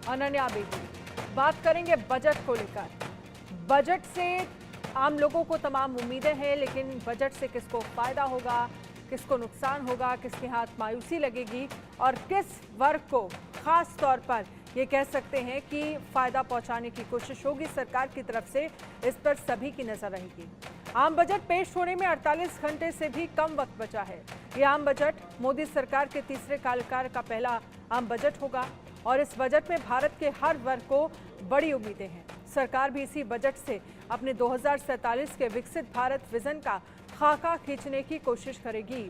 अनन्या बेदी। बात करेंगे बजट को लेकर। बजट से आम लोगों को तमाम उम्मीदें हैं, लेकिन बजट से किसको फायदा होगा, किसको नुकसान होगा, किसके हाथ मायूसी लगेगी और किस वर्ग को खास तौर पर ये कह सकते हैं कि फायदा पहुंचाने की कोशिश होगी सरकार की तरफ से, इस पर सभी की नजर रहेगी। आम बजट पेश होने में 48 घंटे से भी कम वक्त बचा है। ये आम बजट मोदी सरकार के तीसरे कार्यकाल का पहला आम बजट होगा और इस बजट में भारत के हर वर्ग को बड़ी उम्मीदें हैं। सरकार भी इसी बजट से अपने 2047 के विकसित भारत विजन का खाका खींचने की कोशिश करेगी।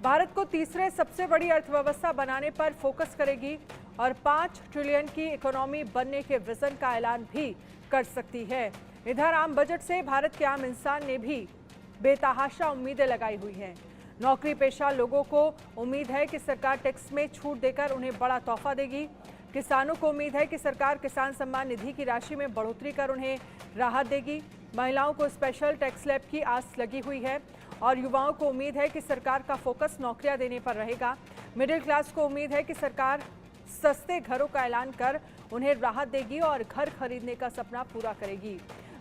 भारत को तीसरे सबसे बड़ी अर्थव्यवस्था बनाने पर फोकस करेगी और 5 ट्रिलियन की इकोनॉमी बनने के विजन का ऐलान भी कर सकती है। इधर आम बजट से भारत के आम इंसान ने भी बेतहाशा उम्मीदें लगाई हुई हैं। नौकरी पेशा लोगों को उम्मीद है कि सरकार टैक्स में छूट देकर उन्हें बड़ा तोहफा देगी। किसानों को उम्मीद है कि सरकार किसान सम्मान निधि की राशि में बढ़ोतरी कर उन्हें राहत देगी। महिलाओं को स्पेशल टैक्स स्लैब की आस लगी हुई है और युवाओं को उम्मीद है कि सरकार का फोकस नौकरियां देने पर रहेगा। मिडिल क्लास को उम्मीद है कि सरकार सस्ते घरों का ऐलान कर उन्हें राहत देगी और घर खरीदने का सपना पूरा करेगी।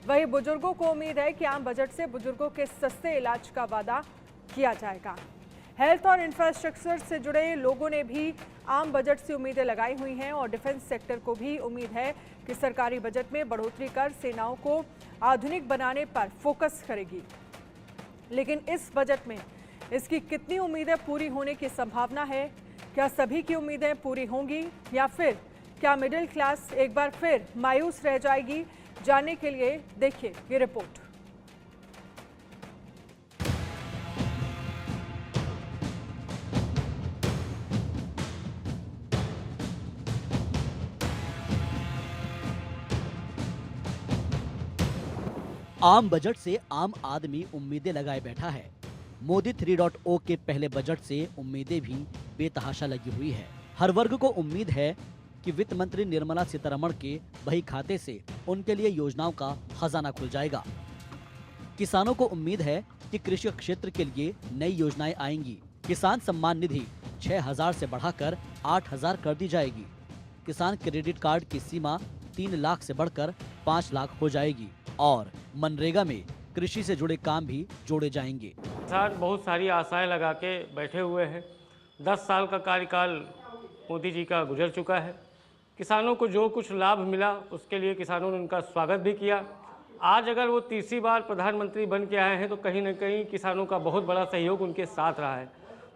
वहीं बुजुर्गों को उम्मीद है कि आम बजट से बुजुर्गों के सस्ते इलाज का वादा किया जाएगा। हेल्थ और इंफ्रास्ट्रक्चर से जुड़े लोगों ने भी आम बजट से उम्मीदें लगाई हुई हैं और डिफेंस सेक्टर को भी उम्मीद है कि सरकारी बजट में बढ़ोतरी कर सेनाओं को आधुनिक बनाने पर फोकस करेगी। लेकिन इस बजट में इसकी कितनी उम्मीदें पूरी होने की संभावना है? क्या सभी की उम्मीदें पूरी होंगी या फिर क्या मिडिल क्लास एक बार फिर मायूस रह जाएगी? जानने के लिए देखिए ये रिपोर्ट। आम बजट से आम आदमी उम्मीदें लगाए बैठा है। मोदी 3.0 के पहले बजट से उम्मीदें भी बेतहाशा लगी हुई है। हर वर्ग को उम्मीद है कि वित्त मंत्री निर्मला सीतारमण के बही खाते से उनके लिए योजनाओं का खजाना खुल जाएगा। किसानों को उम्मीद है कि कृषि क्षेत्र के लिए नई योजनाएं आएंगी। किसान सम्मान निधि 6,000 से बढ़ाकर 8,000 कर दी जाएगी। किसान क्रेडिट कार्ड की सीमा 3 लाख से बढ़कर 5 लाख हो जाएगी और मनरेगा में कृषि से जुड़े काम भी जोड़े जाएंगे। किसान बहुत सारी आशाएं लगा के बैठे हुए हैं। 10 साल का कार्यकाल मोदी जी का गुजर चुका है। किसानों को जो कुछ लाभ मिला उसके लिए किसानों ने उनका स्वागत भी किया। आज अगर वो तीसरी बार प्रधानमंत्री बन के आए हैं तो कहीं ना कहीं किसानों का बहुत बड़ा सहयोग उनके साथ रहा है।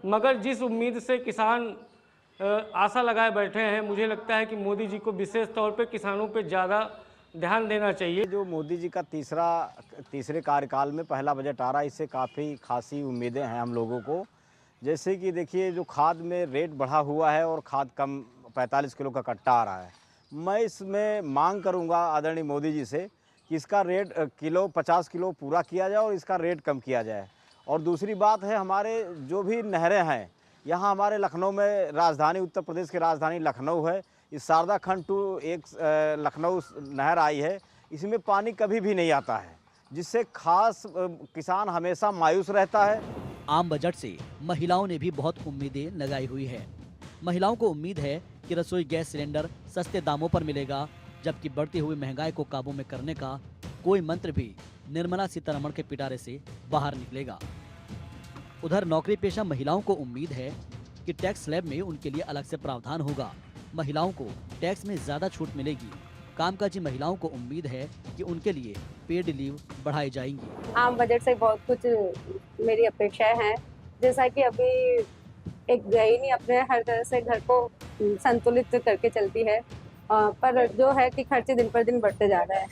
मगर जिस उम्मीद से किसान आशा लगाए बैठे हैं, मुझे लगता है कि मोदी जी को विशेष तौर पे किसानों पे ज़्यादा ध्यान देना चाहिए। जो मोदी जी का तीसरे कार्यकाल में पहला बजट आ रहा है, इससे काफ़ी खासी उम्मीदें हैं हम लोगों को। जैसे कि देखिए, जो खाद में रेट बढ़ा हुआ है और खाद कम 45 किलो का कट्टा आ रहा है। मैं इसमें मांग करूंगा आदरणीय मोदी जी से कि इसका रेट किलो 50 किलो पूरा किया जाए और इसका रेट कम किया जाए। और दूसरी बात है, हमारे जो भी नहरें हैं, यहाँ हमारे लखनऊ में राजधानी, उत्तर प्रदेश की राजधानी लखनऊ है। इस शारदा खंड टू एक लखनऊ नहर आई है, इसमें पानी कभी भी नहीं आता है, जिससे खास किसान हमेशा मायूस रहता है। आम बजट से महिलाओं ने भी बहुत उम्मीदें लगाई हुई है। महिलाओं को उम्मीद है कि रसोई गैस सिलेंडर सस्ते दामों पर मिलेगा, जबकि बढ़ती हुई महंगाई को काबू में करने का कोई मंत्र भी निर्मला सीतारमण के पिटारे से बाहर निकलेगा। उधर नौकरी पेशा महिलाओं को उम्मीद है कि टैक्स स्लैब में उनके लिए अलग से प्रावधान होगा। महिलाओं को टैक्स में ज्यादा छूट मिलेगी। कामकाजी महिलाओं को उम्मीद है कि उनके लिए पेड लीव बढ़ाई जाएंगी। आम बजट से बहुत कुछ मेरी अपेक्षाएं हैं, जैसा कि अभी एक गृहिणी अपने हर तरह से घर को संतुलित करके चलती है, पर जो है कि खर्चे दिन पर दिन बढ़ते जा रहा है,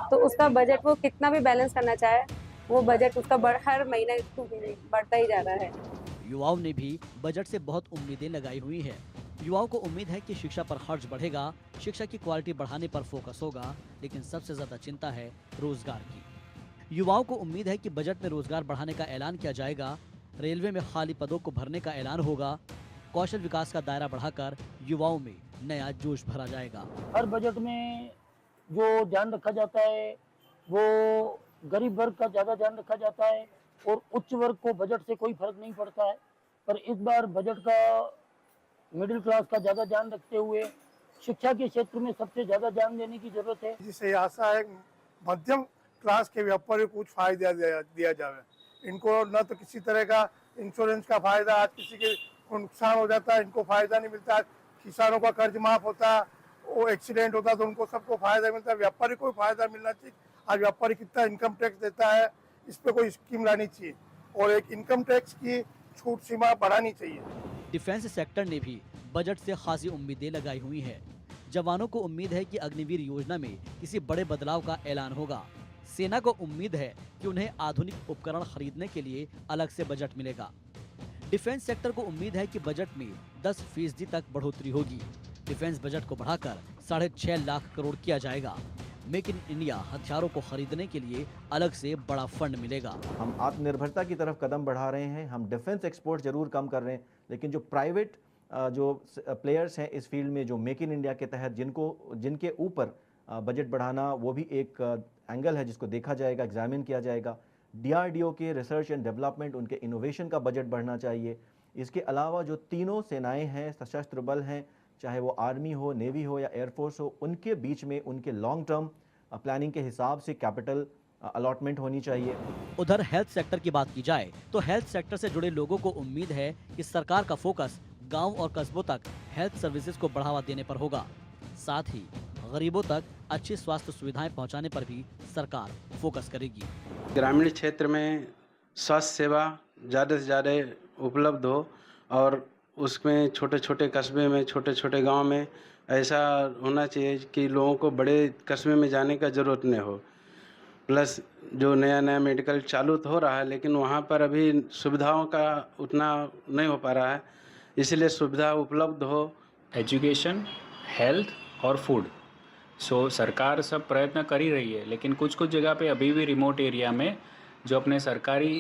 तो उसका बजट वो कितना भी बैलेंस करना चाहे, वो बजट उसका हर महीने बढ़ता ही जा रहा है। युवाओं ने भी बजट से बहुत उम्मीदें लगाई हुई है। युवाओं को उम्मीद है कि शिक्षा पर खर्च बढ़ेगा, शिक्षा की क्वालिटी बढ़ाने पर फोकस होगा, लेकिन सबसे ज्यादा चिंता है रोजगार की। युवाओं को उम्मीद है कि बजट में रोजगार बढ़ाने का ऐलान किया जाएगा। रेलवे में खाली पदों को भरने का ऐलान होगा। कौशल विकास का दायरा बढ़ाकर युवाओं में नया जोश भरा जाएगा। हर बजट में जो ध्यान रखा जाता है वो गरीब वर्ग का ज़्यादा ध्यान रखा जाता है और उच्च वर्ग को बजट से कोई फर्क नहीं पड़ता है। पर इस बार बजट का मिडिल क्लास का ज़्यादा ध्यान रखते हुए शिक्षा के क्षेत्र में सबसे ज़्यादा ध्यान देने की जरूरत है। जिससे आशा है मध्यम क्लास के व्यापारी को कुछ फायदा दिया जाए। इनको न तो किसी तरह का इंश्योरेंस का फायदा, आज किसी के को नुकसान हो जाता है इनको फायदा नहीं मिलता, किसानों का कर्ज माफ होता, वो एक्सीडेंट होता तो उनको सबको फायदा मिलता है, व्यापारी को फायदा मिलना चाहिए। आज व्यापारी कितना इनकम टैक्स देता है, इस पर कोई स्कीम लानी चाहिए और एक इनकम टैक्स की छूट सीमा बढ़ानी चाहिए। डिफेंस सेक्टर ने भी बजट से खासी उम्मीदें लगाई हुई हैं। जवानों को उम्मीद है कि अग्निवीर योजना में किसी बड़े बदलाव का ऐलान होगा। सेना को उम्मीद है कि उन्हें आधुनिक उपकरण खरीदने के लिए अलग से बजट मिलेगा। डिफेंस सेक्टर को उम्मीद है कि बजट में 10% तक बढ़ोतरी होगी। डिफेंस बजट को बढ़ाकर 6.5 लाख करोड़ किया जाएगा। मेक इन इंडिया हथियारों को खरीदने के लिए अलग से बड़ा फंड मिलेगा। हम आत्मनिर्भरता की तरफ कदम बढ़ा रहे हैं। हम डिफेंस एक्सपोर्ट जरूर कम कर रहे हैं, लेकिन जो प्राइवेट जो प्लेयर्स हैं इस फील्ड में, जो मेक इन इंडिया के तहत जिनके ऊपर बजट बढ़ाना, वो भी एक एंगल है जिसको देखा जाएगा, एग्जामिन किया जाएगा। DRDO के रिसर्च एंड डेवलपमेंट, उनके इनोवेशन का बजट बढ़ना चाहिए। इसके अलावा जो तीनों सेनाएं हैं, सशस्त्र बल हैं, चाहे वो आर्मी हो, नेवी हो या एयरफोर्स हो, उनके बीच में उनके लॉन्ग टर्म प्लानिंग के हिसाब से कैपिटल अलॉटमेंट होनी चाहिए। उधर हेल्थ सेक्टर की बात की जाए तो हेल्थ सेक्टर से जुड़े लोगों को उम्मीद है कि सरकार का फोकस गांव और कस्बों तक हेल्थ सर्विसेज को बढ़ावा देने पर होगा। साथ ही गरीबों तक अच्छी स्वास्थ्य सुविधाएं पहुंचाने पर भी सरकार फोकस करेगी। ग्रामीण क्षेत्र में स्वास्थ्य सेवा ज़्यादा से ज़्यादा उपलब्ध हो और उसमें छोटे छोटे कस्बे में, छोटे छोटे गांव में ऐसा होना चाहिए कि लोगों को बड़े कस्बे में जाने का ज़रूरत नहीं हो। प्लस जो नया नया मेडिकल चालू तो हो रहा है, लेकिन वहाँ पर अभी सुविधाओं का उतना नहीं हो पा रहा है, इसलिए सुविधा उपलब्ध हो। एजुकेशन, हेल्थ और फूड, सो सरकार सब प्रयत्न कर ही रही है, लेकिन कुछ कुछ जगह पे अभी भी रिमोट एरिया में जो अपने सरकारी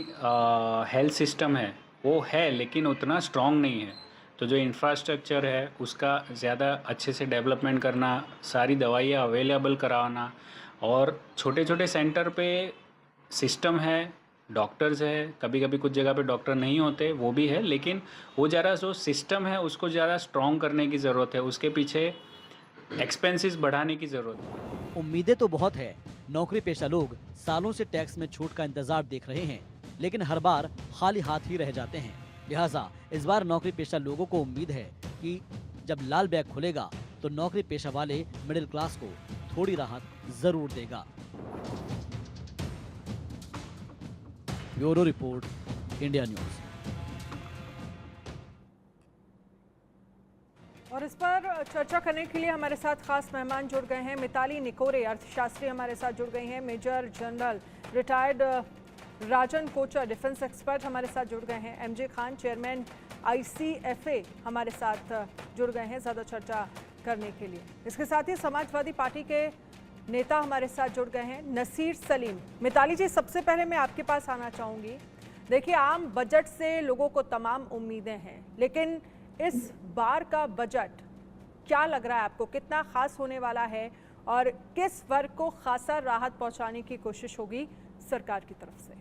हेल्थ सिस्टम है वो है, लेकिन उतना स्ट्रॉन्ग नहीं है। तो जो इंफ्रास्ट्रक्चर है उसका ज़्यादा अच्छे से डेवलपमेंट करना, सारी दवाइयाँ अवेलेबल कराना, और छोटे छोटे सेंटर पे सिस्टम है, डॉक्टर्स है, कभी कभी कुछ जगह पे डॉक्टर नहीं होते, वो भी है, लेकिन वो ज़रा जो सिस्टम है उसको ज़्यादा स्ट्रॉन्ग करने की ज़रूरत है, उसके पीछे एक्सपेंसेस बढ़ाने की ज़रूरत है। उम्मीदें तो बहुत है। नौकरी पेशा लोग सालों से टैक्स में छूट का इंतजार देख रहे हैं, लेकिन हर बार खाली हाथ ही रह जाते हैं। लिहाजा इस बार नौकरी पेशा लोगों को उम्मीद है कि जब लाल बैग खुलेगा तो नौकरी पेशा वाले मिडिल क्लास को थोड़ी राहत जरूर देगा। Bureau report, India news. और इस पर चर्चा करने के लिए हमारे साथ खास मेहमान जुड़ गए हैं। मिताली निकोरे, अर्थशास्त्री, हमारे साथ जुड़ गई हैं। मेजर जनरल रिटायर्ड राजन कोचर, डिफेंस एक्सपर्ट, हमारे साथ जुड़ गए हैं। MJ खान, चेयरमैन ICFA, हमारे साथ जुड़ गए हैं ज़्यादा चर्चा करने के लिए। इसके साथ ही समाजवादी पार्टी के नेता हमारे साथ जुड़ गए हैं, नसीर सलीम। मिताली जी, सबसे पहले मैं आपके पास आना चाहूँगी। देखिए, आम बजट से लोगों को तमाम उम्मीदें हैं, लेकिन इस बार का बजट क्या लग रहा है आपको, कितना खास होने वाला है और किस वर्ग को खासा राहत पहुंचाने की कोशिश होगी सरकार की तरफ से?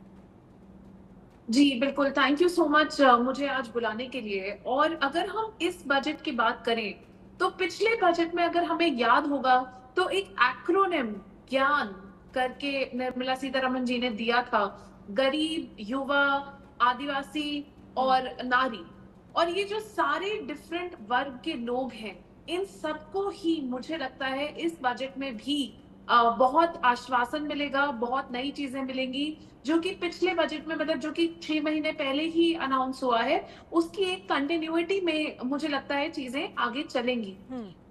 जी बिल्कुल, थैंक यू सो मच मुझे आज बुलाने के लिए। और अगर हम इस बजट की बात करें तो पिछले बजट में अगर हमें याद होगा तो एक एक्रोनिम ज्ञान करके निर्मला सीतारमण जी ने दिया था, गरीब, युवा, आदिवासी और नारी। और ये जो सारे डिफरेंट वर्ग के लोग हैं, इन सबको ही मुझे लगता है इस बजट में भी बहुत आश्वासन मिलेगा, बहुत नई चीजें मिलेंगी, जो कि पिछले बजट में, मतलब जो कि 6 महीने पहले ही अनाउंस हुआ है, उसकी एक कंटिन्यूटी में मुझे लगता है चीजें आगे चलेंगी।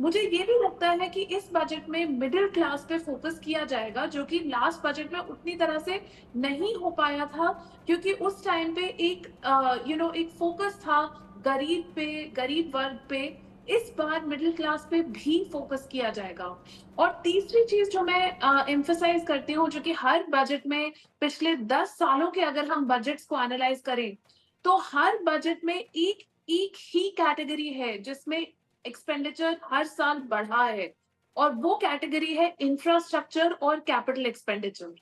मुझे ये भी लगता है कि इस बजट में मिडिल क्लास पे फोकस किया जाएगा, जो कि लास्ट बजट में उतनी तरह से नहीं हो पाया था, क्योंकि उस टाइम पे एक एक फोकस था गरीब पे, गरीब वर्ग पे। इस बार मिडिल क्लास पे भी फोकस किया जाएगा। और तीसरी चीज जो मैं एम्फसाइज करती हूँ, जो कि हर बजट में पिछले 10 सालों के अगर हम बजट्स को एनालाइज करें तो हर बजट में एक ही कैटेगरी है जिसमें एक्सपेंडिचर हर साल बढ़ा है, और वो कैटेगरी है इंफ्रास्ट्रक्चर और कैपिटल एक्सपेंडिचर।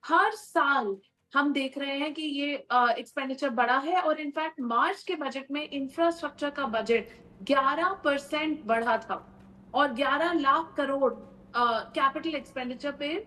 हर साल हम देख रहे हैं कि ये एक्सपेंडिचर बढ़ा है, और इनफैक्ट मार्च के बजट में इंफ्रास्ट्रक्चर का बजट 11% बढ़ा था। और 11 लाख करोड़ कैपिटल एक्सपेंडिचर पे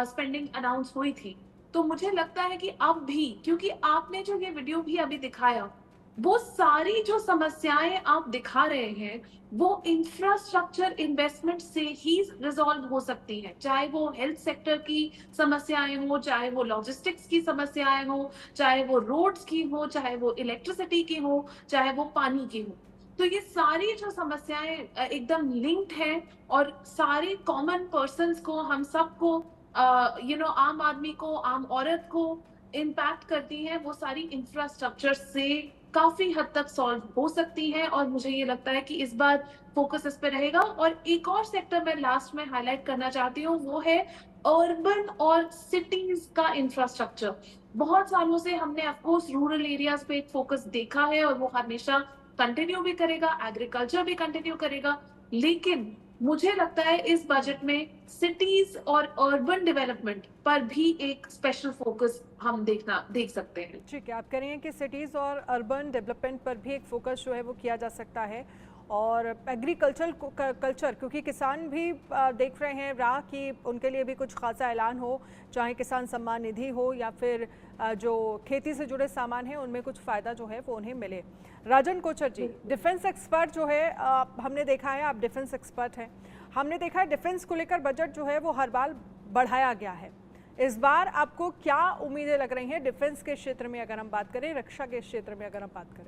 स्पेंडिंग अनाउंस हुई थी। तो मुझे लगता है कि अब भी, क्योंकि आपने जो ये वीडियो भी अभी दिखाया, वो सारी जो समस्याएं आप दिखा रहे हैं वो इंफ्रास्ट्रक्चर इन्वेस्टमेंट से ही रिजॉल्व हो सकती हैं, चाहे वो हेल्थ सेक्टर की समस्याएं हो, चाहे वो लॉजिस्टिक्स की समस्याएं हो, चाहे वो रोड्स की हो, चाहे वो इलेक्ट्रिसिटी की हो, चाहे वो पानी की हो। तो ये सारी जो समस्याएं एकदम लिंक्ड है और सारे कॉमन पर्सन्स को, हम सबको, आम आदमी को, आम औरत को इम्पैक्ट करती हैं। वो सारी इंफ्रास्ट्रक्चर से काफी हद तक सॉल्व हो सकती हैं और मुझे ये लगता है कि इस बार फोकस इस पे रहेगा। और एक और सेक्टर मैं लास्ट में हाईलाइट करना चाहती हूँ, वो है अर्बन और सिटीज का इंफ्रास्ट्रक्चर। बहुत सालों से हमने ऑफकोर्स रूरल एरियाज पे एक फोकस देखा है और वो हमेशा कंटिन्यू भी करेगा, एग्रीकल्चर भी कंटिन्यू करेगा, लेकिन मुझे लगता है इस बजट में सिटीज और अर्बन डेवलपमेंट पर भी एक स्पेशल फोकस हम देख सकते हैं। ठीक है, आप कह रही हैं कि सिटीज़ और अर्बन डेवलपमेंट पर भी एक फोकस जो है वो किया जा सकता है, और कल्चर, क्योंकि किसान भी देख रहे हैं राह कि उनके लिए भी कुछ खासा ऐलान हो, चाहे किसान सम्मान निधि हो या फिर जो खेती से जुड़े सामान हैं उनमें कुछ फ़ायदा जो है वो उन्हें मिले। राजन कोचर जी, डिफेंस एक्सपर्ट जो है, हमने देखा है आप डिफेंस एक्सपर्ट हैं, हमने देखा है डिफेंस को लेकर बजट जो है वो हर बार बढ़ाया गया है। इस बार आपको क्या उम्मीदें लग रही हैं डिफेंस के क्षेत्र में, अगर हम बात करें, रक्षा के क्षेत्र में अगर हम बात करें?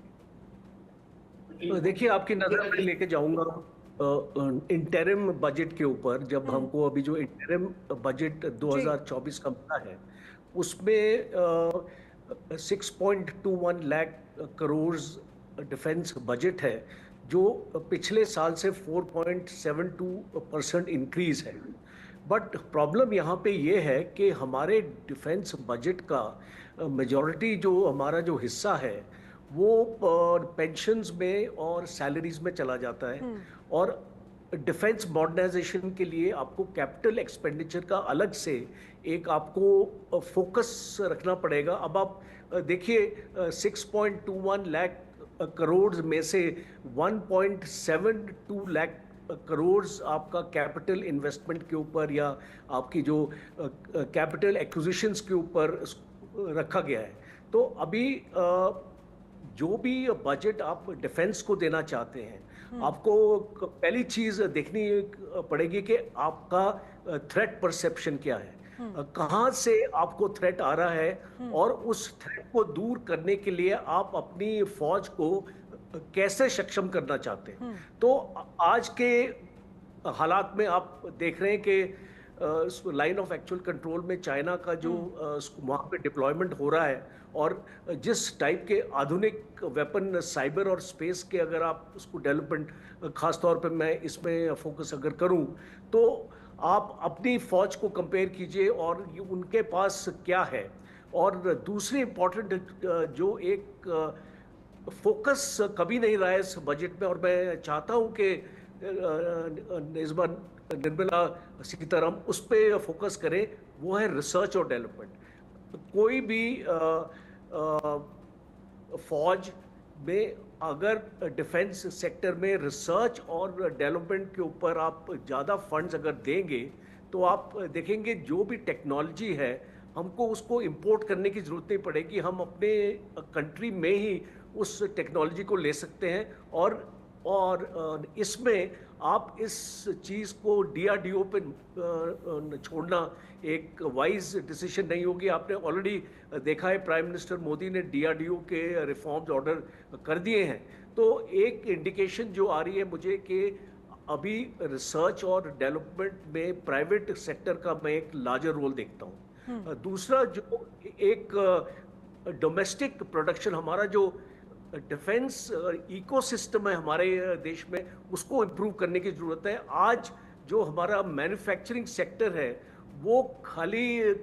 देखिए, आपकी नजर में लेके जाऊंगा इंटरिम बजट के ऊपर। जब हमको अभी जो इंटरिम बजट 2024 का मिला है उसमें 6.21 लाख करोड़ डिफेंस बजट है, जो पिछले साल से 4.72% इंक्रीज है। बट प्रॉब्लम यहाँ पे ये है कि हमारे डिफेंस बजट का मेजॉरिटी जो हमारा जो हिस्सा है वो पेंशन्स में और सैलरीज में चला जाता है, और डिफेंस मॉडर्नाइजेशन के लिए आपको कैपिटल एक्सपेंडिचर का अलग से एक आपको फोकस रखना पड़ेगा। अब आप देखिए 6.21 लाख करोड़ में से 1.72 लाख करोड़ आपका कैपिटल इन्वेस्टमेंट के ऊपर या आपकी जो कैपिटल एक्विजिशंस के ऊपर रखा गया है। तो अभी जो भी बजट आप डिफेंस को देना चाहते हैं, आपको पहली चीज देखनी पड़ेगी कि आपका थ्रेट परसेप्शन क्या है, कहां से आपको थ्रेट आ रहा है, और उस थ्रेट को दूर करने के लिए आप अपनी फौज को कैसे सक्षम करना चाहते हैं। तो आज के हालात में आप देख रहे हैं कि लाइन ऑफ एक्चुअल कंट्रोल में चाइना का जो वहाँ पे डिप्लॉयमेंट हो रहा है, और जिस टाइप के आधुनिक वेपन साइबर और स्पेस के अगर आप उसको डेवलपमेंट, खास तौर पे मैं इसमें फोकस अगर करूं, तो आप अपनी फौज को कंपेयर कीजिए और उनके पास क्या है। और दूसरी इम्पॉर्टेंट जो एक फोकस कभी नहीं रहा है इस बजट में, और मैं चाहता हूं कि इस बार निर्मला सीतारामन उस पर फोकस करें, वो है रिसर्च और डेवलपमेंट। कोई भी फौज में अगर डिफेंस सेक्टर में रिसर्च और डेवलपमेंट के ऊपर आप ज़्यादा फंड्स अगर देंगे, तो आप देखेंगे जो भी टेक्नोलॉजी है हमको उसको इंपोर्ट करने की ज़रूरत नहीं पड़ेगी, हम अपने कंट्री में ही उस टेक्नोलॉजी को ले सकते हैं। और इसमें आप इस चीज़ को DRDO पे छोड़ना एक वाइज डिसीजन नहीं होगी। आपने ऑलरेडी देखा है प्राइम मिनिस्टर मोदी ने DRDO के रिफॉर्म्स ऑर्डर कर दिए हैं। तो एक इंडिकेशन जो आ रही है मुझे कि अभी रिसर्च और डेवलपमेंट में प्राइवेट सेक्टर का मैं एक लार्जर रोल देखता हूँ। दूसरा जो एक डोमेस्टिक प्रोडक्शन, हमारा जो डिफेंस इकोसिस्टम है हमारे देश में, उसको इम्प्रूव करने की ज़रूरत है। आज जो हमारा मैन्युफैक्चरिंग सेक्टर है वो खाली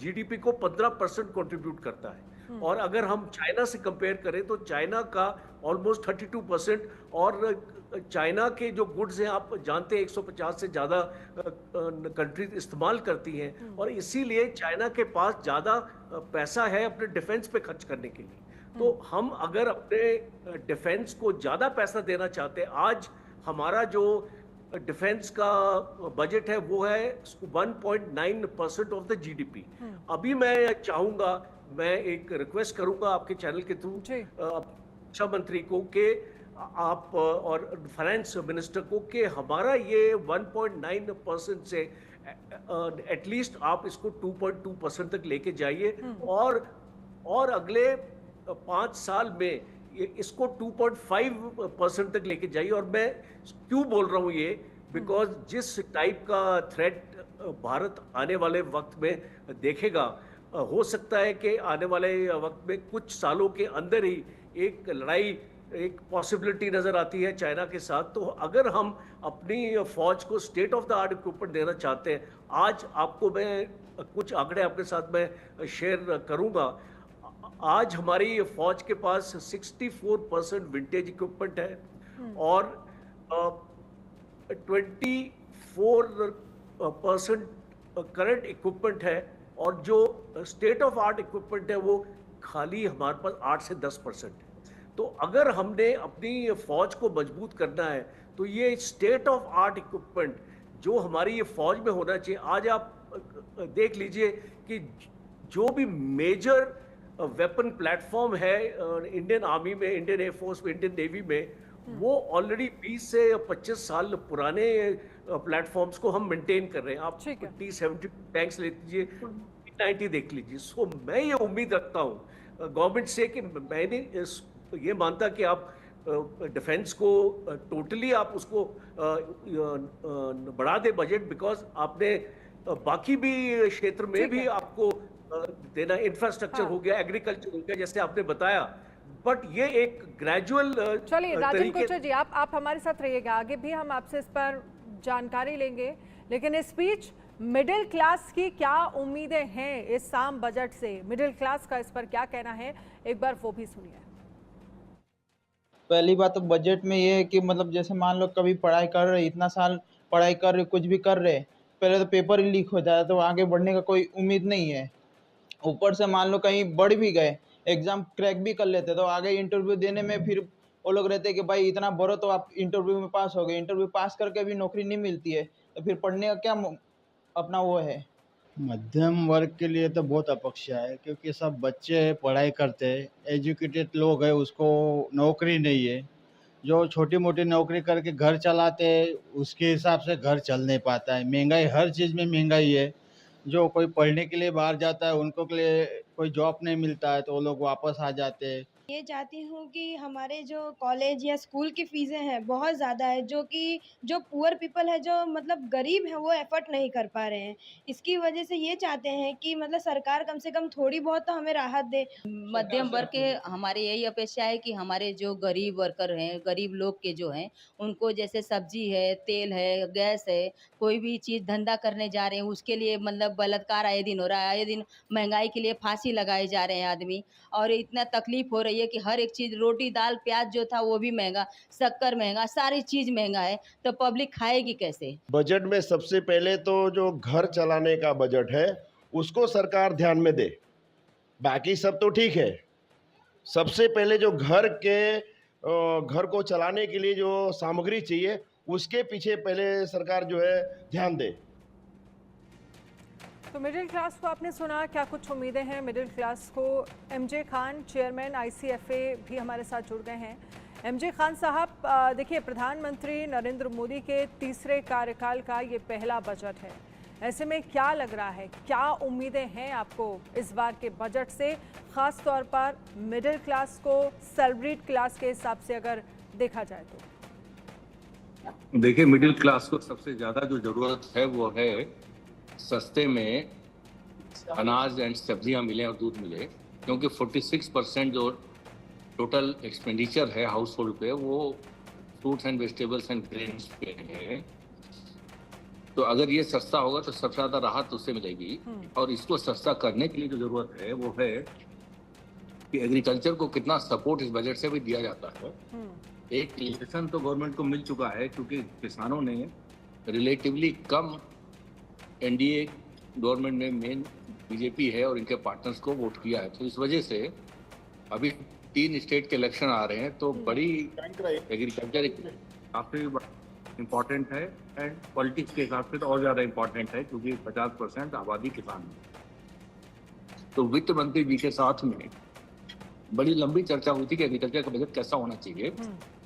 GDP को 15% कंट्रीब्यूट करता है, और अगर हम चाइना से कंपेयर करें तो चाइना का ऑलमोस्ट 32%, और चाइना के जो गुड्स हैं आप जानते हैं 150 से ज़्यादा कंट्रीज इस्तेमाल करती हैं, और इसीलिए चाइना के पास ज़्यादा पैसा है अपने डिफेंस पे खर्च करने के लिए। तो हम अगर अपने डिफेंस को ज़्यादा पैसा देना चाहते हैं, आज हमारा जो डिफेंस का बजट है वो है 1.9% ऑफ द जीडीपी। अभी मैं चाहूंगा, मैं एक रिक्वेस्ट करूंगा आपके चैनल के थ्रू रक्षा मंत्री को कि आप और फाइनेंस मिनिस्टर को कि हमारा ये 1.9% से एटलीस्ट आप इसको 2.2% तक लेके जाइए और अगले 5 साल में इसको 2.5% तक लेके जाइए। और मैं क्यों बोल रहा हूँ ये, बिकॉज जिस टाइप का थ्रेट भारत आने वाले वक्त में देखेगा, हो सकता है कि आने वाले वक्त में कुछ सालों के अंदर ही एक लड़ाई, एक पॉसिबिलिटी नज़र आती है चाइना के साथ। तो अगर हम अपनी फौज को state of the art equipment देना चाहते हैं, आज आपको मैं कुछ आंकड़े आपके साथ मैं शेयर करूंगा। आज हमारी फौज के पास 64% विंटेज इक्विपमेंट है और 24% करंट इक्विपमेंट है, और जो स्टेट ऑफ आर्ट इक्विपमेंट है वो खाली हमारे पास 8 से 10% है। तो अगर हमने अपनी फौज को मजबूत करना है तो ये स्टेट ऑफ आर्ट इक्विपमेंट जो हमारी ये फौज में होना चाहिए। आज आप देख लीजिए कि जो भी मेजर वेपन प्लेटफॉर्म है इंडियन आर्मी में, इंडियन एयरफोर्स में, इंडियन नेवी में, वो ऑलरेडी 20 से 25 साल पुराने प्लेटफॉर्म्स को हम मेंटेन कर रहे हैं। आप T-70 टैंक्स ले लीजिए, T-90 देख लीजिए। सो मैं ये उम्मीद रखता हूँ गवर्नमेंट से कि मैंने ये मानता कि आप डिफेंस को टोटली आप उसको बढ़ा दे बजट, बिकॉज आपने बाकी भी क्षेत्र में भी आपको देना, इंफ्रास्ट्रक्चर हो गया, एग्रीकल्चर हो गया, जैसे आपने बताया, बट ये एक ग्रेजुअल। चलिए राजन कोचर जी, आप हमारे साथ रहिएगा, आगे भी हम आपसे इस पर जानकारी लेंगे, लेकिन इस बीच मिडिल क्लास की क्या उम्मीदें हैं इस साम बजट से? मिडिल क्लास का इस पर क्या कहना है, एक बार वो भी सुनिए। पहली बात तो बजट में ये है कि मतलब जैसे मान लो कभी पढ़ाई कर रहे, इतना साल पढ़ाई कर रहे, कुछ भी कर रहे, पहले तो पेपर ही लीक हो जाए तो आगे बढ़ने का कोई उम्मीद नहीं है। ऊपर से मान लो कहीं बढ़ भी गए, एग्जाम क्रैक भी कर लेते तो आगे इंटरव्यू देने में फिर वो लोग रहते कि भाई इतना बढ़ो तो आप इंटरव्यू में पास हो गए, इंटरव्यू पास करके भी नौकरी नहीं मिलती है, तो फिर पढ़ने का क्या अपना वो है। मध्यम वर्ग के लिए तो बहुत अपेक्षा है, क्योंकि सब बच्चे पढ़ाई करते हैं, एजुकेटेड लोग हैं, उसको नौकरी नहीं है। जो छोटी मोटी नौकरी करके घर चलाते हैं उसके हिसाब से घर चल नहीं पाता है। महंगाई, हर चीज़ में महंगाई है। जो कोई पढ़ने के लिए बाहर जाता है उनको के लिए कोई जॉब नहीं मिलता है तो वो लोग वापस आ जाते हैं। ये चाहती हूँ कि हमारे जो कॉलेज या स्कूल की फ़ीसें हैं बहुत ज़्यादा है, जो कि जो पुअर पीपल है, जो मतलब गरीब है, वो एफर्ट नहीं कर पा रहे हैं। इसकी वजह से ये चाहते हैं कि मतलब सरकार कम से कम थोड़ी बहुत तो हमें राहत दे। मध्यम वर्ग के हमारी यही अपेक्षा है कि हमारे जो गरीब वर्कर हैं, गरीब लोग के जो हैं, उनको जैसे सब्जी है, तेल है, गैस है, कोई भी चीज़ धंधा करने जा रहे हैं उसके लिए मतलब बलात्कार आए दिन हो रहा है, आए दिन महंगाई के लिए फांसी लगाए जा रहे हैं आदमी, और इतना तकलीफ हो रही है कि हर एक चीज़, रोटी दाल प्याज जो था वो भी महंगा, शक्कर महंगा, सारी चीज़ महंगा है, तो पब्लिक खाएगी कैसे? बजट में सबसे पहले तो जो घर चलाने का बजट है उसको सरकार ध्यान में दे, बाकी सब तो ठीक है। सबसे पहले जो घर को चलाने के लिए जो सामग्री चाहिए उसके पीछे पहले सरकार जो है ध्यान दे। तो मिडिल क्लास को आपने सुना, क्या कुछ उम्मीदें हैं मिडिल क्लास को? एमजे खान, चेयरमैन ICFA भी हमारे साथ जुड़ गए हैं। एमजे खान साहब, देखिए प्रधानमंत्री नरेंद्र मोदी के तीसरे कार्यकाल का ये पहला बजट है, ऐसे में क्या लग रहा है, क्या उम्मीदें हैं आपको इस बार के बजट से, ख़ास तौर पर मिडिल क्लास को सैलरीड क्लास के हिसाब से अगर देखा जाए तो? देखिए, मिडिल क्लास को सबसे ज़्यादा जो ज़रूरत है वो है सस्ते में अनाज एंड सब्जियां मिलें और दूध मिले, क्योंकि 46% जो टोटल एक्सपेंडिचर है हाउस होल्ड पे वो fruits and vegetables and grains पे है। तो अगर ये सस्ता होगा तो सबसे ज़्यादा राहत उससे मिलेगी। और इसको सस्ता करने के लिए जो ज़रूरत है वो है कि एग्रीकल्चर को कितना सपोर्ट इस बजट से भी दिया जाता है। एक लेसन तो गवर्नमेंट को मिल चुका है, क्योंकि किसानों ने रिलेटिवली कम NDA गवर्नमेंट में मेन BJP है और इनके पार्टनर्स को वोट किया है, तो इस वजह से अभी 3 स्टेट के इलेक्शन आ रहे हैं, तो बड़ी एग्रीकल्चर काफी इम्पॉर्टेंट है एंड पॉलिटिक्स के हिसाब से तो और ज़्यादा इम्पॉर्टेंट है, क्योंकि 50% आबादी किसान है। तो वित्त मंत्री जी के साथ में बड़ी लंबी चर्चा हुई थी कि एग्रीकल्चर का बजट कैसा होना चाहिए।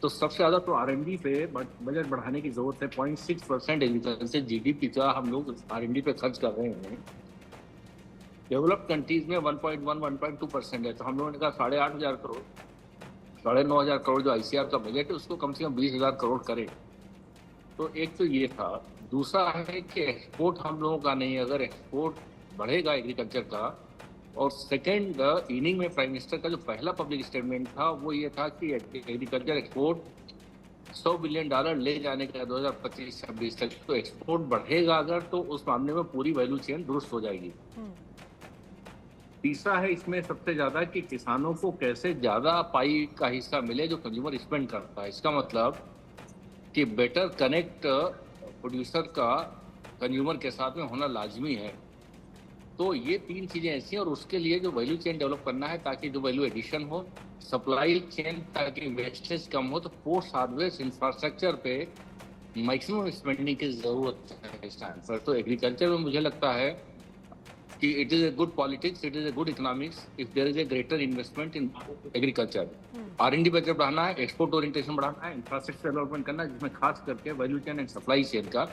तो सबसे ज़्यादा तो R&D पे बजट बढ़ाने की जरूरत है। 0.6% एग्रीकल्चर GDP का हम लोग R&D पे खर्च कर रहे हैं। डेवलप्ड कंट्रीज में 1.1-1.2% है। तो हम लोगों ने कहा 8,500 करोड़, 9,500 करोड़ जो ICR का बजट है उसको कम से कम 20,000 करोड़ करें। तो एक तो ये था। दूसरा है कि एक्सपोर्ट हम लोगों का नहीं, अगर एक्सपोर्ट बढ़ेगा एग्रीकल्चर का। और सेकेंड इनिंग में प्राइम मिनिस्टर का जो पहला पब्लिक स्टेटमेंट था वो ये था कि एग्रीकल्चर एक्सपोर्ट $100 बिलियन ले जाने का 2025-26 तक। तो एक्सपोर्ट बढ़ेगा अगर, तो उस मामले में पूरी वैल्यू चेन दुरुस्त हो जाएगी। तीसरा है इसमें सबसे ज्यादा कि किसानों को कैसे ज्यादा पाई का हिस्सा मिले जो कंज्यूमर स्पेंड करता है। इसका मतलब कि बेटर कनेक्ट प्रोड्यूसर का कंज्यूमर के साथ में होना लाजमी है। तो ये 3 चीज़ें ऐसी हैं, और उसके लिए जो वैल्यू चेन डेवलप करना है ताकि जो वैल्यू एडिशन हो, सप्लाई चेन ताकि वेस्टेज कम हो। तो पोस्ट हार्वेस्ट इंफ्रास्ट्रक्चर पे मैक्सिमम स्पेंडिंग की ज़रूरत है इस टाइम पर। तो एग्रीकल्चर में मुझे लगता है कि it is a good politics, it is a good economics if there is a greater investment in agriculture. R&D budget बढ़ाना है, एक्सपोर्ट ओरिएंटेशन बढ़ाना है, इंफ्रास्ट्रक्चर डेवलपमेंट करना है, जिसमें खास करके value chain and supply chain का।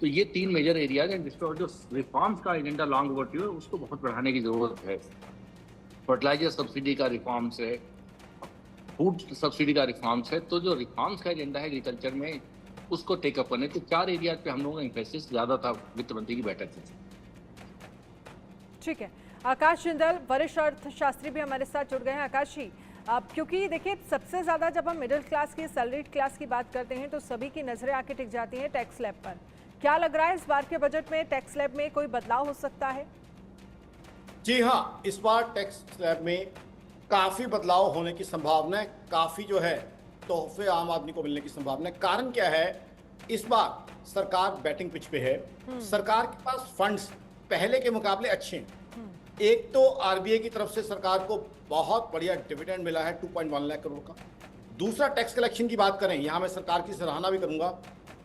तो ये 3 मेजर एरियाज हैं जिसपे जो रिफॉर्म्स का एजेंडा लॉन्ग ओवरड्यू है उसको बहुत बढ़ाने की जरूरत है। फर्टिलाइजर सब्सिडी का रिफॉर्म्स है, फूड सब्सिडी का रिफॉर्म्स है। तो जो रिफॉर्म्स का एजेंडा है एग्रीकल्चर में उसको टेकअप करने, तो 4 एरियाज पे हम लोगों का इम्फेसिस ज्यादा था वित्त मंत्री की बैठक में। ठीक है, आकाश जिंदल वरिष्ठ अर्थशास्त्री भी हमारे साथ जुड़ गए हैं। आकाश जी, अब क्योंकि देखिए सबसे ज़्यादा जब हम मिडिल क्लास की, सैलरीड क्लास की बात करते हैं तो सभी की नज़रें आके टिक जाती हैं टैक्स स्लैब पर। क्या लग रहा है इस बार के बजट में टैक्स स्लैब में कोई बदलाव हो सकता है? जी हाँ, इस बार टैक्स स्लैब में काफ़ी बदलाव होने की संभावना है। काफ़ी जो है तोहफे आम आदमी को मिलने की संभावना है। कारण क्या है, इस बार सरकार बैटिंग पिच पे है। सरकार के पास फंड्स पहले के मुकाबले अच्छे हैं। एक तो RBI की तरफ से सरकार को बहुत बढ़िया डिविडेंड मिला है 2.1 लाख करोड़ का। दूसरा, टैक्स कलेक्शन की बात करें, यहाँ मैं सरकार की सराहना भी करूंगा।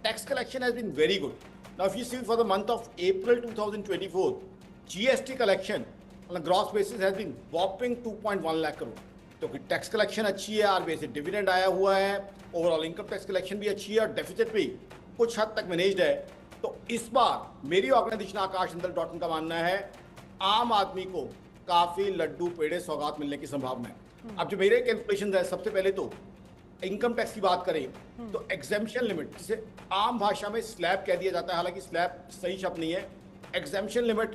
Tax collection has been very good. Now if you see for the month of April 2024, GST collection on a gross basis has been whopping 2.1 lakh crore. तो टैक्स कलेक्शन अच्छी है, RBI से डिविडेंड आया हुआ है, ओवरऑल इनकम टैक्स कलेक्शन भी अच्छी है और डेफिसिट भी कुछ हद तक मैनेज्ड है। तो इस बार मेरी ऑर्गेनाइजेशन आकाशजिंदल.in का मानना है आम आदमी को काफी लड्डू पेड़े सौगात मिलने की संभावना है। अब जो मेरे कैलकुलेशन है, सबसे पहले तो इनकम टैक्स की बात करें तो एग्जेम्पशन लिमिट, जिसे आम भाषा में स्लैब कह दिया जाता है, हालांकि स्लैब सही शब्द नहीं है, एग्जेम्पशन लिमिट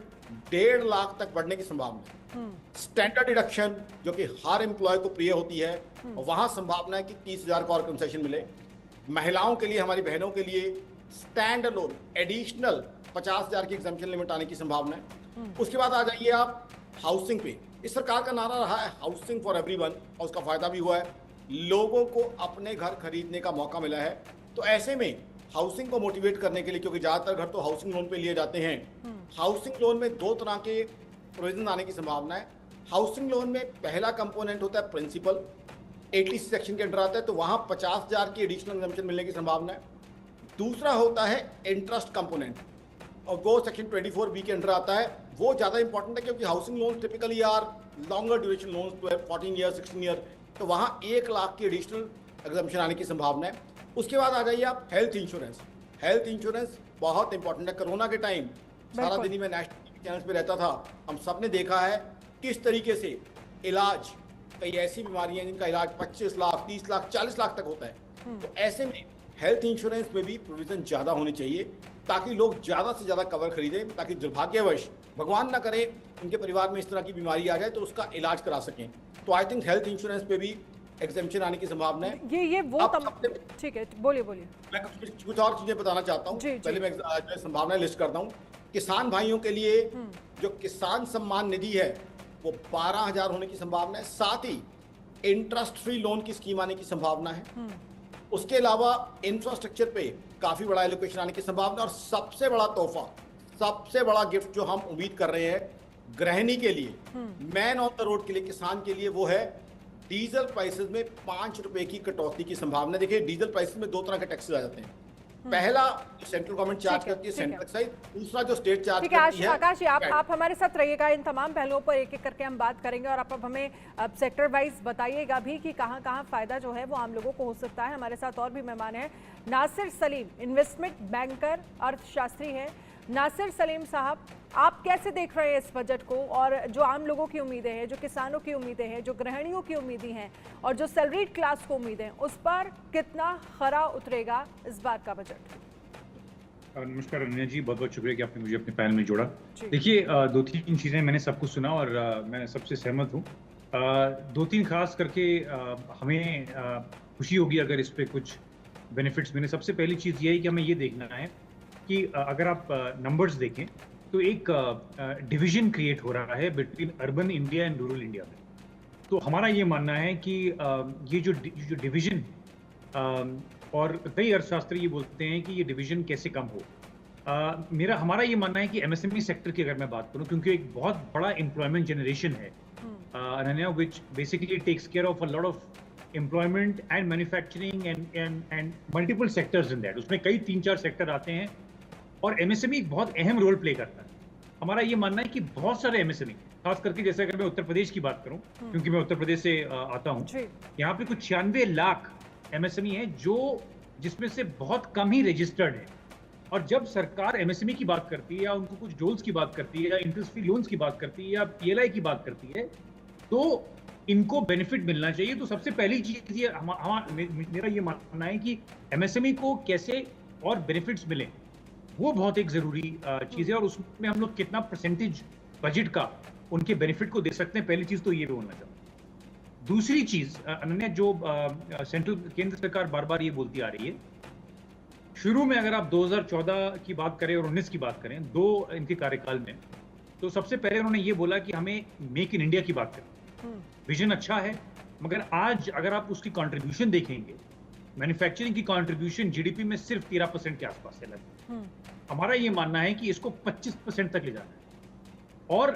1.5 लाख तक बढ़ने की संभावना है। स्टैंडर्ड डिडक्शन जो कि हर एम्प्लॉय को प्रिय होती है, और वहां संभावना है कि 30,000 का और कंसेशन मिले। महिलाओं के लिए, हमारी बहनों के लिए स्टैंड अलोन एडिशनल 50,000 की एग्जेम्पशन लिमिट आने की संभावना है। उसके बाद आ जाइए आप हाउसिंग पे। इस सरकार का नारा रहा है हाउसिंग फॉर एवरीवन, और उसका फायदा भी हुआ है। लोगों को अपने घर खरीदने का मौका मिला है। तो ऐसे में हाउसिंग को मोटिवेट करने के लिए, क्योंकि ज़्यादातर घर तो हाउसिंग लोन पे लिए जाते हैं, हाउसिंग लोन में 2 तरह के प्रोविजन आने की संभावना है। हाउसिंग लोन में पहला कंपोनेंट होता है प्रिंसिपल, 80 सेक्शन के अंडर आता है, तो वहाँ 50,000 की एडिशनल एग्जेम्पशन मिलने की संभावना है। दूसरा होता है इंटरेस्ट कंपोनेंट, और वो सेक्शन 24B के अंडर आता है। वो ज़्यादा इंपॉर्टेंट है क्योंकि housing loan typically are longer duration loan, 14 year 16 year, तो वहाँ 1 लाख की एडिशनल एग्जेम्पशन आने की संभावना है। उसके बाद आ जाइए आप हेल्थ इंश्योरेंस। हेल्थ इंश्योरेंस बहुत इंपॉर्टेंट है। कोरोना के टाइम सारा दिन ही मैं नेशनल चैनल्स पे रहता था, हम सब ने देखा है किस तरीके से इलाज, कई ऐसी बीमारियां जिनका इलाज 25 लाख 30 लाख 40 लाख तक होता है। तो ऐसे में हेल्थ इंश्योरेंस में भी प्रोविजन ज़्यादा होने चाहिए ताकि लोग ज़्यादा से ज़्यादा कवर खरीदें, ताकि दुर्भाग्यवश भगवान ना करे उनके परिवार में इस तरह की बीमारी आ जाए तो उसका इलाज करा सकें। तो आई थिंक हेल्थ इंश्योरेंस पे भी एग्जेम्पशन आने की संभावना है। ये वो ठीक है, बोलिए। मैं कुछ और चीज़ें बताना चाहता हूँ। पहले मैं संभावना लिस्ट करता हूँ। किसान भाइयों के लिए जो किसान सम्मान निधि है वो 12,000 होने की संभावना है। साथ ही इंटरेस्ट फ्री लोन की स्कीम आने की संभावना है। उसके अलावा इंफ्रास्ट्रक्चर पे काफी बड़ा एलोकेशन आने की संभावना, और सबसे बड़ा तोहफा, सबसे बड़ा गिफ्ट जो हम उम्मीद कर रहे हैं गृहिणी के लिए, मैन ऑन द रोड के लिए, किसान के लिए, वो है डीजल प्राइसेस में 5 रुपए की कटौती की संभावना। देखिए, डीजल प्राइसेस में 2 तरह के टैक्सेस आ जाते हैं। पहला सेंट्रल गवर्नमेंट चार्ज करती है सेंटर सहित, दूसरा जो स्टेट चार्ज ठीक है। करती है। आकाश जी, आप हमारे साथ रहिएगा, इन तमाम पहलुओं पर एक एक करके हम बात करेंगे और आप अब हमें सेक्टर वाइज बताइएगा भी कि कहाँ कहाँ फायदा जो है वो आम लोगों को हो सकता है। हमारे साथ और भी मेहमान हैं। नासिर सलीम इन्वेस्टमेंट बैंकर, अर्थशास्त्री हैं। नासिर सलीम साहब, आप कैसे देख रहे हैं इस बजट को, और जो आम लोगों की उम्मीदें हैं, जो किसानों की उम्मीदें हैं, जो गृहिणियों की उम्मीदें हैं और जो सैलरीड क्लास को उम्मीदें हैं, उस पर कितना खरा उतरेगा इस बार का बजट? नमस्कार अनन्या जी, बहुत बहुत शुक्रिया कि आपने मुझे अपने पैनल में जोड़ा। देखिए, दो तीन चीज़ें मैंने सब कुछ सुना और मैं सबसे सहमत हूँ। दो तीन खास करके हमें खुशी होगी अगर इस पे कुछ बेनिफिट्स मिले। सबसे पहली चीज़ ये है कि हमें ये देखना है कि अगर आप नंबर्स देखें तो एक डिवीजन क्रिएट हो रहा है between urban India and rural India में। तो हमारा ये मानना है कि ये जो डिवीजन, और कई अर्थशास्त्री ये बोलते हैं कि ये डिवीजन कैसे कम हो। हमारा ये मानना है कि एमएसएमई सेक्टर की अगर मैं बात करूं, क्योंकि एक बहुत बड़ा एम्प्लॉयमेंट जनरेशन है Ananya, which basically takes care of a lot of employment and manufacturing and multiple sectors in that. उसमें कई 3-4 सेक्टर आते हैं और एमएसएमई एक बहुत अहम रोल प्ले करता है। हमारा ये मानना है कि बहुत सारे एमएसएमई, खास करके जैसे अगर मैं उत्तर प्रदेश की बात करूं, क्योंकि मैं उत्तर प्रदेश से आता हूं, यहाँ पे कुछ 96 लाख एमएसएमई है जिसमें से बहुत कम ही रजिस्टर्ड है। और जब सरकार एमएसएमई की बात करती है या उनको कुछ डोल्स की बात करती है या इंटरेस्ट फ्री लोन्स की बात करती है या पीएलआई की बात करती है, तो इनको बेनिफिट मिलना चाहिए। तो सबसे पहली चीज ये मेरा ये मानना है कि एमएसएमई को कैसे और बेनिफिट्स मिले, वो बहुत एक जरूरी चीज है। और उसमें हम लोग कितना परसेंटेज बजट का उनके बेनिफिट को दे सकते हैं, पहली चीज तो ये भी होना चाहिए। दूसरी चीज अनन्या, जो केंद्र सरकार बार बार ये बोलती आ रही है, शुरू में अगर आप 2014 की बात करें और 19 की बात करें, दो इनके कार्यकाल में, तो सबसे पहले उन्होंने ये बोला कि हमें मेक इन इंडिया की बात करें। विजन अच्छा है, मगर आज अगर आप उसकी कंट्रीब्यूशन देखेंगे, मैन्युफैक्चरिंग की कंट्रीब्यूशन जीडीपी में सिर्फ 13% के आसपास है। हमारा ये मानना है कि इसको 25% तक ले जाना है। और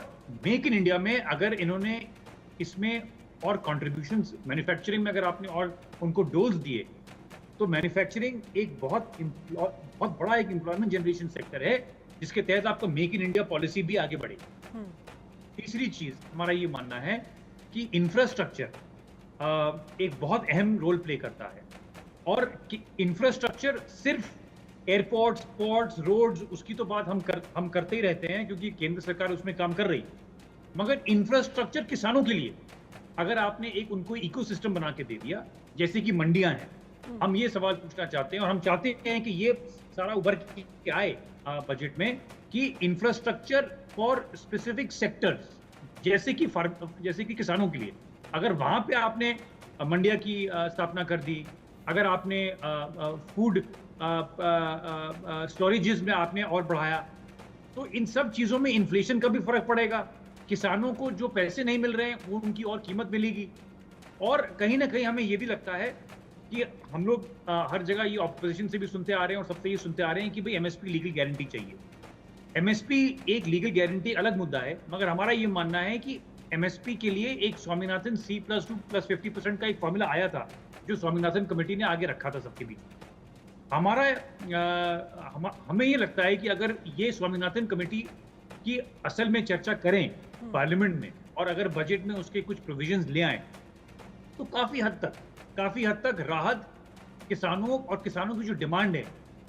मेक इन इंडिया में अगर इन्होंने इसमें और कंट्रीब्यूशंस मैन्युफैक्चरिंग में अगर आपने और उनको डोज दिए, तो मैन्युफैक्चरिंग एक बहुत बड़ा एक एम्प्लॉयमेंट जनरेशन सेक्टर है, जिसके तहत आपका मेक इन इंडिया पॉलिसी भी आगे बढ़ेगी। तीसरी चीज हमारा ये मानना है कि इंफ्रास्ट्रक्चर एक बहुत अहम रोल प्ले करता है। और इंफ्रास्ट्रक्चर सिर्फ एयरपोर्ट्स, पोर्ट्स, रोड्स, उसकी तो बात हम करते ही रहते हैं क्योंकि केंद्र सरकार उसमें काम कर रही है, मगर इंफ्रास्ट्रक्चर किसानों के लिए अगर आपने एक उनको इकोसिस्टम बना के दे दिया, जैसे कि मंडियां हैं, हम ये सवाल पूछना चाहते हैं और हम चाहते हैं कि ये सारा उभर के आए बजट में कि इंफ्रास्ट्रक्चर फॉर स्पेसिफिक सेक्टर्स, जैसे कि किसानों के लिए, अगर वहां पे आपने मंडिया की स्थापना कर दी, अगर आपने फूड स्टोरेजेस में आपने और बढ़ाया, तो इन सब चीजों में इन्फ्लेशन का भी फर्क पड़ेगा। किसानों को जो पैसे नहीं मिल रहे हैं वो उनकी और कीमत मिलेगी। और कहीं ना कहीं हमें ये भी लगता है कि हम लोग हर जगह ये ऑपोजिशन से भी सुनते आ रहे हैं और सबसे ये सुनते आ रहे हैं कि भाई एमएसपी लीगल गारंटी चाहिए। एमएसपी एक लीगल गारंटी अलग मुद्दा है, मगर हमारा ये मानना है कि एमएसपी के लिए एक स्वामीनाथन C+2+50% का एक फॉर्मूला आया था, जो स्वामीनाथन कमेटी ने आगे रखा था सबके बीच। हमें ये लगता है कि अगर ये स्वामीनाथन कमेटी की असल में चर्चा करें पार्लियामेंट में और अगर बजट में उसके कुछ प्रोविजंस ले आए, तो काफी हद तक राहत किसानों और किसानों की जो डिमांड है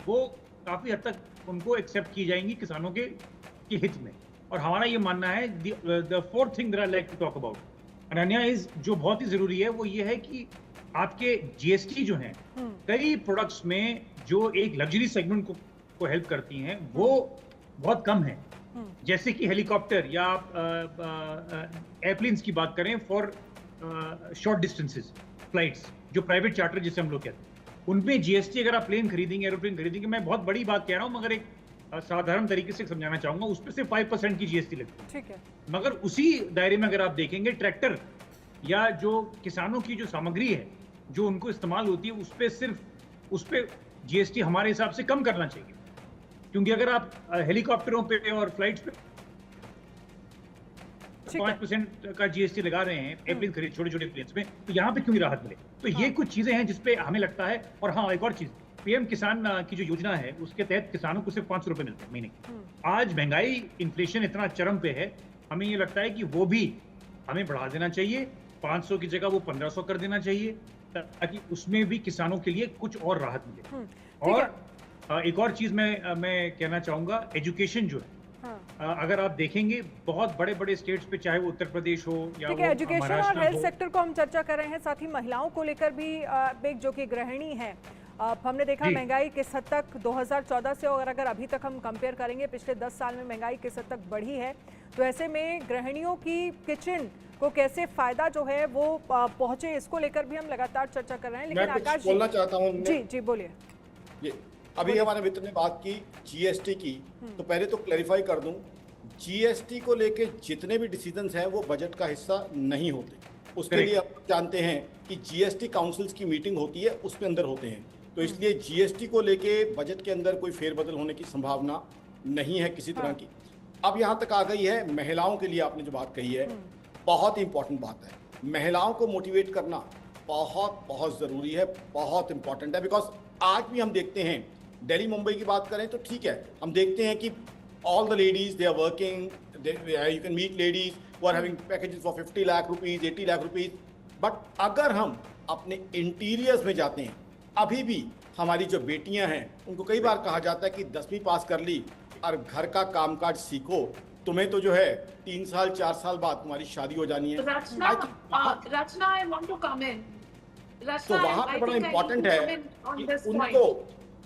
वो काफी हद तक उनको एक्सेप्ट की जाएंगी किसानों के हित में। और हमारा ये मानना है the fourth thing that I like to talk about Ananya is, जो बहुत ही जरूरी है, वो ये है कि आपके जीएसटी जो हैं, कई प्रोडक्ट्स में जो एक लग्जरी सेगमेंट को हेल्प करती हैं, वो बहुत कम है। जैसे कि हेलीकॉप्टर या एयरप्लेन्स की बात करें फॉर शॉर्ट डिस्टेंसेस फ्लाइट्स, जो प्राइवेट चार्टर जिसे हम लोग कहते हैं, उनमें जीएसटी अगर आप प्लेन खरीदेंगे, एरोप्लेन खरीदेंगे, मैं बहुत बड़ी बात कह रहा हूं मगर एक साधारण तरीके से समझाना चाहूंगा, उस पर सिर्फ 5% की जीएसटी लगती है। ठीक है। मगर उसी दायरे में अगर आप देखेंगे ट्रैक्टर या जो किसानों की जो सामग्री है जो उनको इस्तेमाल होती है, उस पर जीएसटी हमारे हिसाब से कम करना चाहिए, क्योंकि अगर आप हेलीकॉप्टरों पे और फ्लाइट्स पे 5% का जीएसटी लगा रहे हैं एयरप्लेन खरीद, छोटे छोटे प्लेन्स में, तो यहाँ पे क्यों राहत मिले? तो ये कुछ चीजें हैं जिसपे हमें लगता है। और हाँ, एक और चीज, पीएम किसान की जो योजना है उसके तहत किसानों को सिर्फ 500 रुपए मिलते हैं महीने के। आज महंगाई इन्फ्लेशन इतना चरम पे है, हमें ये लगता है कि वो भी हमें बढ़ा देना चाहिए, 500 की जगह वो 1500 कर देना चाहिए, ताकि उसमें भी किसानों के लिए कुछ और राहत मिले। और एक और चीज मैं कहना चाहूंगा, एजुकेशन जो है, अगर आप देखेंगे बहुत बड़े बड़े स्टेट्स पे, चाहे वो उत्तर प्रदेश हो या वो एजुकेशन और हेल्थ सेक्टर को हम चर्चा कर रहे हैं, साथ ही महिलाओं को लेकर भी एक जो कि गृहिणी है, हमने देखा महंगाई किस हद तक 2014 से, और अगर अभी तक हम कंपेयर करेंगे पिछले 10 साल में महंगाई किस हद तक बढ़ी है, तो ऐसे में गृहिणियों की किचन को कैसे फायदा जो है वो पहुंचे, इसको लेकर भी हम लगातार चर्चा कर रहे हैं। लेकिन आकाश बोलना चाहता हूँ, जी बोलिए। अभी हमारे मित्र ने बात की जीएसटी की, तो पहले तो क्लैरिफाई कर दूं, जीएसटी को लेके जितने भी डिसीजंस हैं वो बजट का हिस्सा नहीं होते। उसके लिए आप जानते हैं कि जीएसटी काउंसिल्स की मीटिंग होती है, उसके अंदर होते हैं, तो इसलिए जीएसटी को लेके बजट के अंदर कोई फेरबदल होने की संभावना नहीं है किसी तरह की। अब यहाँ तक आ गई है महिलाओं के लिए, आपने जो बात कही है बहुत इंपॉर्टेंट बात है। महिलाओं को मोटिवेट करना बहुत बहुत ज़रूरी है, बहुत इंपॉर्टेंट है। बिकॉज आज भी हम देखते हैं, दिल्ली मुंबई की बात करें तो ठीक है, हम देखते हैं कि all the ladies they are working, you can meet ladies who are having packages for 50 lakh rupees, 80 lakh rupees. But अगर हम अपने इंटीरियर्स में जाते हैं, अभी भी हमारी जो बेटियां हैं उनको कई बार कहा जाता है कि 10वीं पास कर ली और घर का कामकाज सीखो, तुम्हें तो जो है 3 साल 4 साल बाद तुम्हारी शादी हो जानी है। रचना, आई वांट टू कम इन। तो वहाँ पे बड़ा इम्पोर्टेंट है कि उनको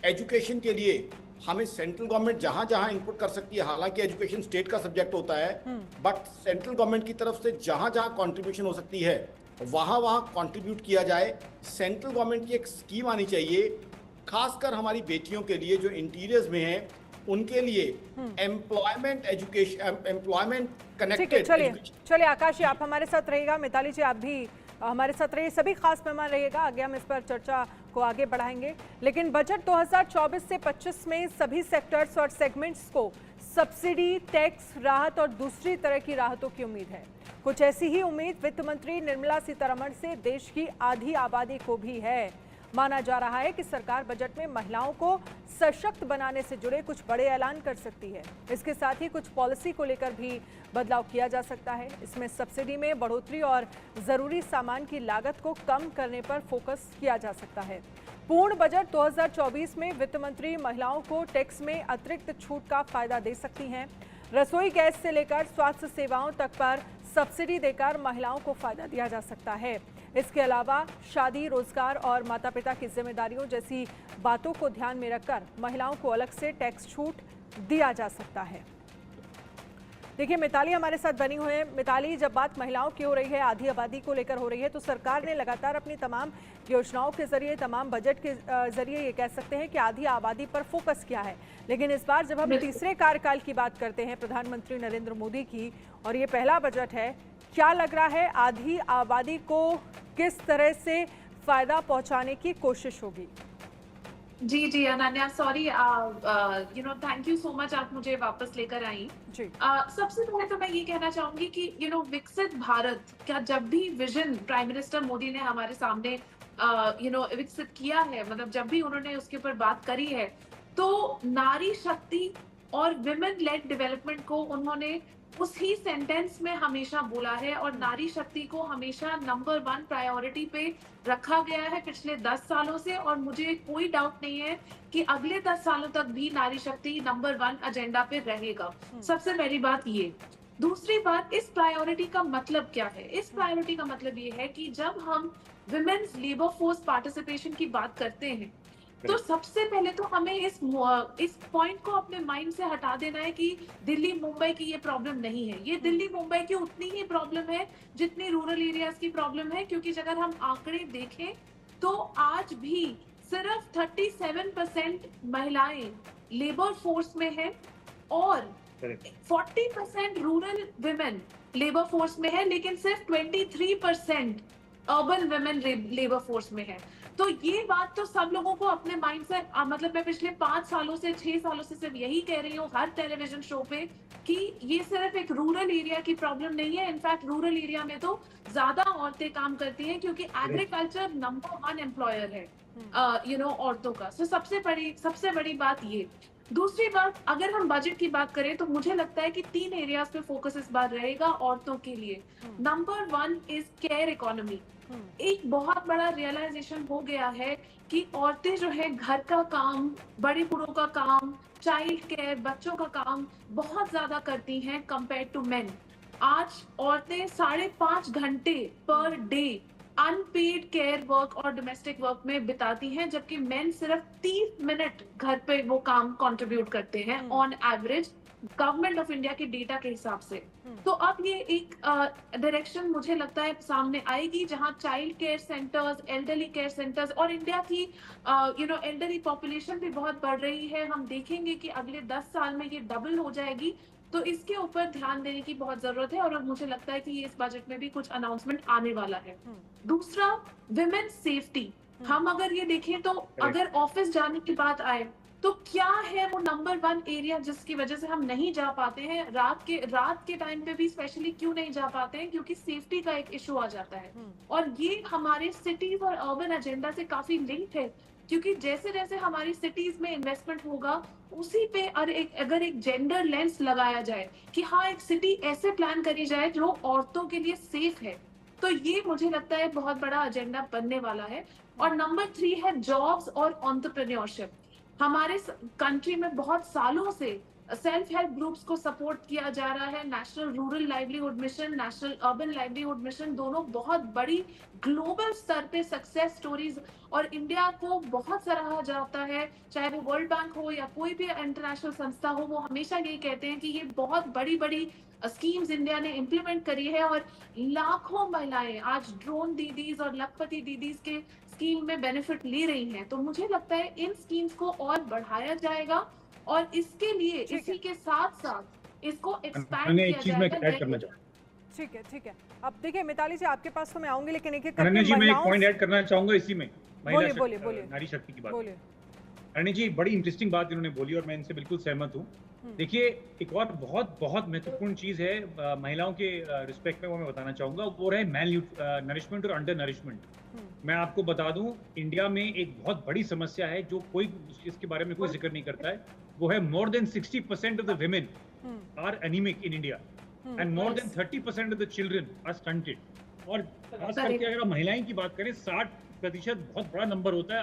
एजुकेशन के लिए हमें सेंट्रल गवर्नमेंट जहाँ जहाँ इनपुट कर सकती है, हालांकि एजुकेशन स्टेट का सब्जेक्ट होता है, बट सेंट्रल गवर्नमेंट की तरफ से जहाँ जहाँ कंट्रीब्यूशन हो सकती है वहाँ वहाँ कंट्रीब्यूट किया जाए। सेंट्रल गवर्नमेंट की एक स्कीम आनी चाहिए, खासकर हमारी बेटियों के लिए जो इंटीरियर्स में हैं, उनके लिए एम्प्लॉयमेंट एजुकेशन, एम्प्लॉयमेंट कनेक्टेड। चलिए आकाश जी आप हमारे साथ रहिएगा, मिताली जी आप भी हमारे साथ रहिए, सभी खास मेहमान रहिएगा, आगे हम इस पर चर्चा को आगे बढ़ाएंगे। लेकिन बजट 2024 से 25 में सभी सेक्टर्स और सेगमेंट्स को सब्सिडी, टैक्स राहत और दूसरी तरह की राहतों की उम्मीद है। कुछ ऐसी ही उम्मीद वित्त मंत्री निर्मला सीतारमण से देश की आधी आबादी को भी है। माना जा रहा है कि सरकार बजट में महिलाओं को सशक्त बनाने से जुड़े कुछ बड़े ऐलान कर सकती है। इसके साथ ही कुछ पॉलिसी को लेकर भी बदलाव किया जा सकता है। इसमें सब्सिडी में बढ़ोतरी और जरूरी सामान की लागत को कम करने पर फोकस किया जा सकता है। पूर्ण बजट 2024 में वित्त मंत्री महिलाओं को टैक्स में अतिरिक्त छूट का फायदा दे सकती हैं। रसोई गैस से लेकर स्वास्थ्य सेवाओं तक पर सब्सिडी देकर महिलाओं को फायदा दिया जा सकता है। इसके अलावा शादी, रोजगार और माता पिता की जिम्मेदारियों जैसी बातों को ध्यान में रखकर महिलाओं को अलग से टैक्स छूट दिया जा सकता है। देखिए मिताली हमारे साथ बनी हुई है। मिताली, जब बात महिलाओं की हो रही है, आधी आबादी को लेकर हो रही है, तो सरकार ने लगातार अपनी तमाम योजनाओं के जरिए, तमाम बजट के जरिए ये कह सकते हैं कि आधी आबादी पर फोकस किया है। लेकिन इस बार जब हम तीसरे कार्यकाल की बात करते हैं प्रधानमंत्री नरेंद्र मोदी की, और ये पहला बजट है, क्या लग रहा है आधी आबादी को किस तरह से फायदा पहुंचाने की कोशिश होगी? जी Ananya, sorry thank you so much, आप मुझे वापस लेकर आई। सबसे पहले तो मैं ये कहना चाहूंगी कि विकसित भारत का जब भी विजन प्राइम मिनिस्टर मोदी ने हमारे सामने विकसित किया है, मतलब जब भी उन्होंने उसके ऊपर बात करी है, तो नारी शक्ति और विमेन लेड डेवलपमेंट को उन्होंने उसी सेंटेंस में हमेशा बोला है, और नारी शक्ति को हमेशा नंबर 1 प्रायोरिटी पे रखा गया है पिछले 10 सालों से, और मुझे कोई डाउट नहीं है कि अगले 10 सालों तक भी नारी शक्ति नंबर 1 एजेंडा पे रहेगा। सबसे पहली बात ये। दूसरी बात, इस प्रायोरिटी का मतलब क्या है? इस प्रायोरिटी का मतलब ये है कि जब हम विमेन्स लेबर फोर्स पार्टिसिपेशन की बात करते हैं, तो सबसे पहले तो हमें इस पॉइंट को अपने माइंड से हटा देना है कि दिल्ली मुंबई की ये प्रॉब्लम नहीं है। ये दिल्ली मुंबई की उतनी ही प्रॉब्लम है जितनी रूरल एरियाज की प्रॉब्लम है, क्योंकि अगर हम आंकड़े देखें तो आज भी सिर्फ 37% महिलाएं लेबर फोर्स में है और 40% रूरल विमेन लेबर फोर्स में है, लेकिन सिर्फ 23% अर्बन विमेन लेबर फोर्स में है। तो ये बात तो सब लोगों को अपने माइंड से, मतलब मैं पिछले 5 सालों से 6 सालों से सिर्फ यही कह रही हूँ हर टेलीविजन शो पे कि ये सिर्फ एक रूरल एरिया की प्रॉब्लम नहीं है। इनफैक्ट रूरल एरिया में तो ज्यादा औरतें काम करती हैं, क्योंकि एग्रीकल्चर नंबर 1 एम्प्लॉयर है। औरतों का। सबसे बड़ी बात ये। दूसरी बात, अगर हम बजट की बात करें तो मुझे लगता है कि 3 एरियाज पे फोकस इस बार रहेगा औरतों के लिए। Number 1 is care economy. एक बहुत बड़ा रियलाइजेशन हो गया है कि औरतें जो है घर का काम, बड़े बूढ़ों का काम, चाइल्ड केयर, बच्चों का काम बहुत ज्यादा करती हैं कंपेयर टू मेन। आज औरतें 5.5 घंटे per day unpaid care work और डोमेस्टिक वर्क में बिताती हैं, जबकि मेन सिर्फ 30 मिनट घर पे वो काम कंट्रीब्यूट करते हैं on average, government of India के डेटा के हिसाब से। तो अब ये एक डायरेक्शन मुझे लगता है सामने आएगी, जहां child care centres, elderly care centres, और इंडिया की एल्डरली पॉपुलेशन भी बहुत बढ़ रही है। हम देखेंगे कि अगले 10 साल में ये डबल हो जाएगी, तो इसके ऊपर ध्यान देने की बहुत जरूरत है, और मुझे लगता है कि ये इस बजट में भी कुछ अनाउंसमेंट आने वाला है। दूसरा, विमेन सेफ्टी। हम अगर ये देखें तो अगर ऑफिस जाने की बात आए तो क्या है वो नंबर 1 एरिया जिसकी वजह से हम नहीं जा पाते हैं, रात के टाइम पे भी स्पेशली क्यों नहीं जा पाते हैं, क्योंकि सेफ्टी का एक इशू आ जाता है। और ये हमारे सिटीज और अर्बन एजेंडा से काफी लिंक्ड है, क्योंकि जैसे जैसे हमारी सिटीज में इन्वेस्टमेंट होगा, उसी पे अगर एक जेंडर लेंस लगाया जाए कि हाँ, एक सिटी ऐसे प्लान करी जाए जो औरतों के लिए सेफ है, तो ये मुझे लगता है बहुत बड़ा एजेंडा बनने वाला है। और नंबर 3 है जॉब्स और एंटरप्रेन्योरशिप। हमारे कंट्री में बहुत सालों से सेल्फ हेल्प ग्रुप्स को सपोर्ट किया जा रहा है। National rural livelihood mission, national urban livelihood mission, दोनों बहुत बड़ी ग्लोबल स्तर पे सक्सेस स्टोरीज, और इंडिया को बहुत सराहा जाता है, चाहे वो वर्ल्ड बैंक हो या कोई भी इंटरनेशनल संस्था हो, वो हमेशा यही कहते हैं कि ये बहुत बड़ी बड़ी स्कीम्स इंडिया ने इम्प्लीमेंट करी है, और लाखों महिलाएं आज ड्रोन दीदीज और लखपति दीदीज के स्कीम में बेनिफिट ले रही हैं। तो मुझे लगता है इन स्कीम्स को और बढ़ाया जाएगा, और इसके लिए इसी के साथ साथ इसको एक्सपैंड किया जाएगा। ठीक है। अब देखिए मिताली जी, आपके पास तो मैं आऊंगी, लेकिन एक एक अनन्या जी, मैं एक पॉइंट ऐड करना चाहूंगा इसी में, बोलिए। नारी शक्ति की बात। अनन्या जी, बड़ी इंटरेस्टिंग बात इन्होंने बोली और मैं इनसे बिल्कुल सहमत हूँ। देखिए, एक और बहुत बहुत महत्वपूर्ण चीज है महिलाओं के रिस्पेक्ट में, वो मैं बताना चाहूंगा, वो है मैल नरिशमेंट और अंडर नरिशमेंट। मैं आपको बता दूं, इंडिया में एक बहुत बड़ी समस्या है जो कोई इसके बारे में कोई जिक्र नहीं करता है, वो है more than 60% of the women are anaemic in India, and more than 30% of the children are stunted. और खास करके अगर आप महिलाएं की बात करें, 60% बहुत बड़ा नंबर होता है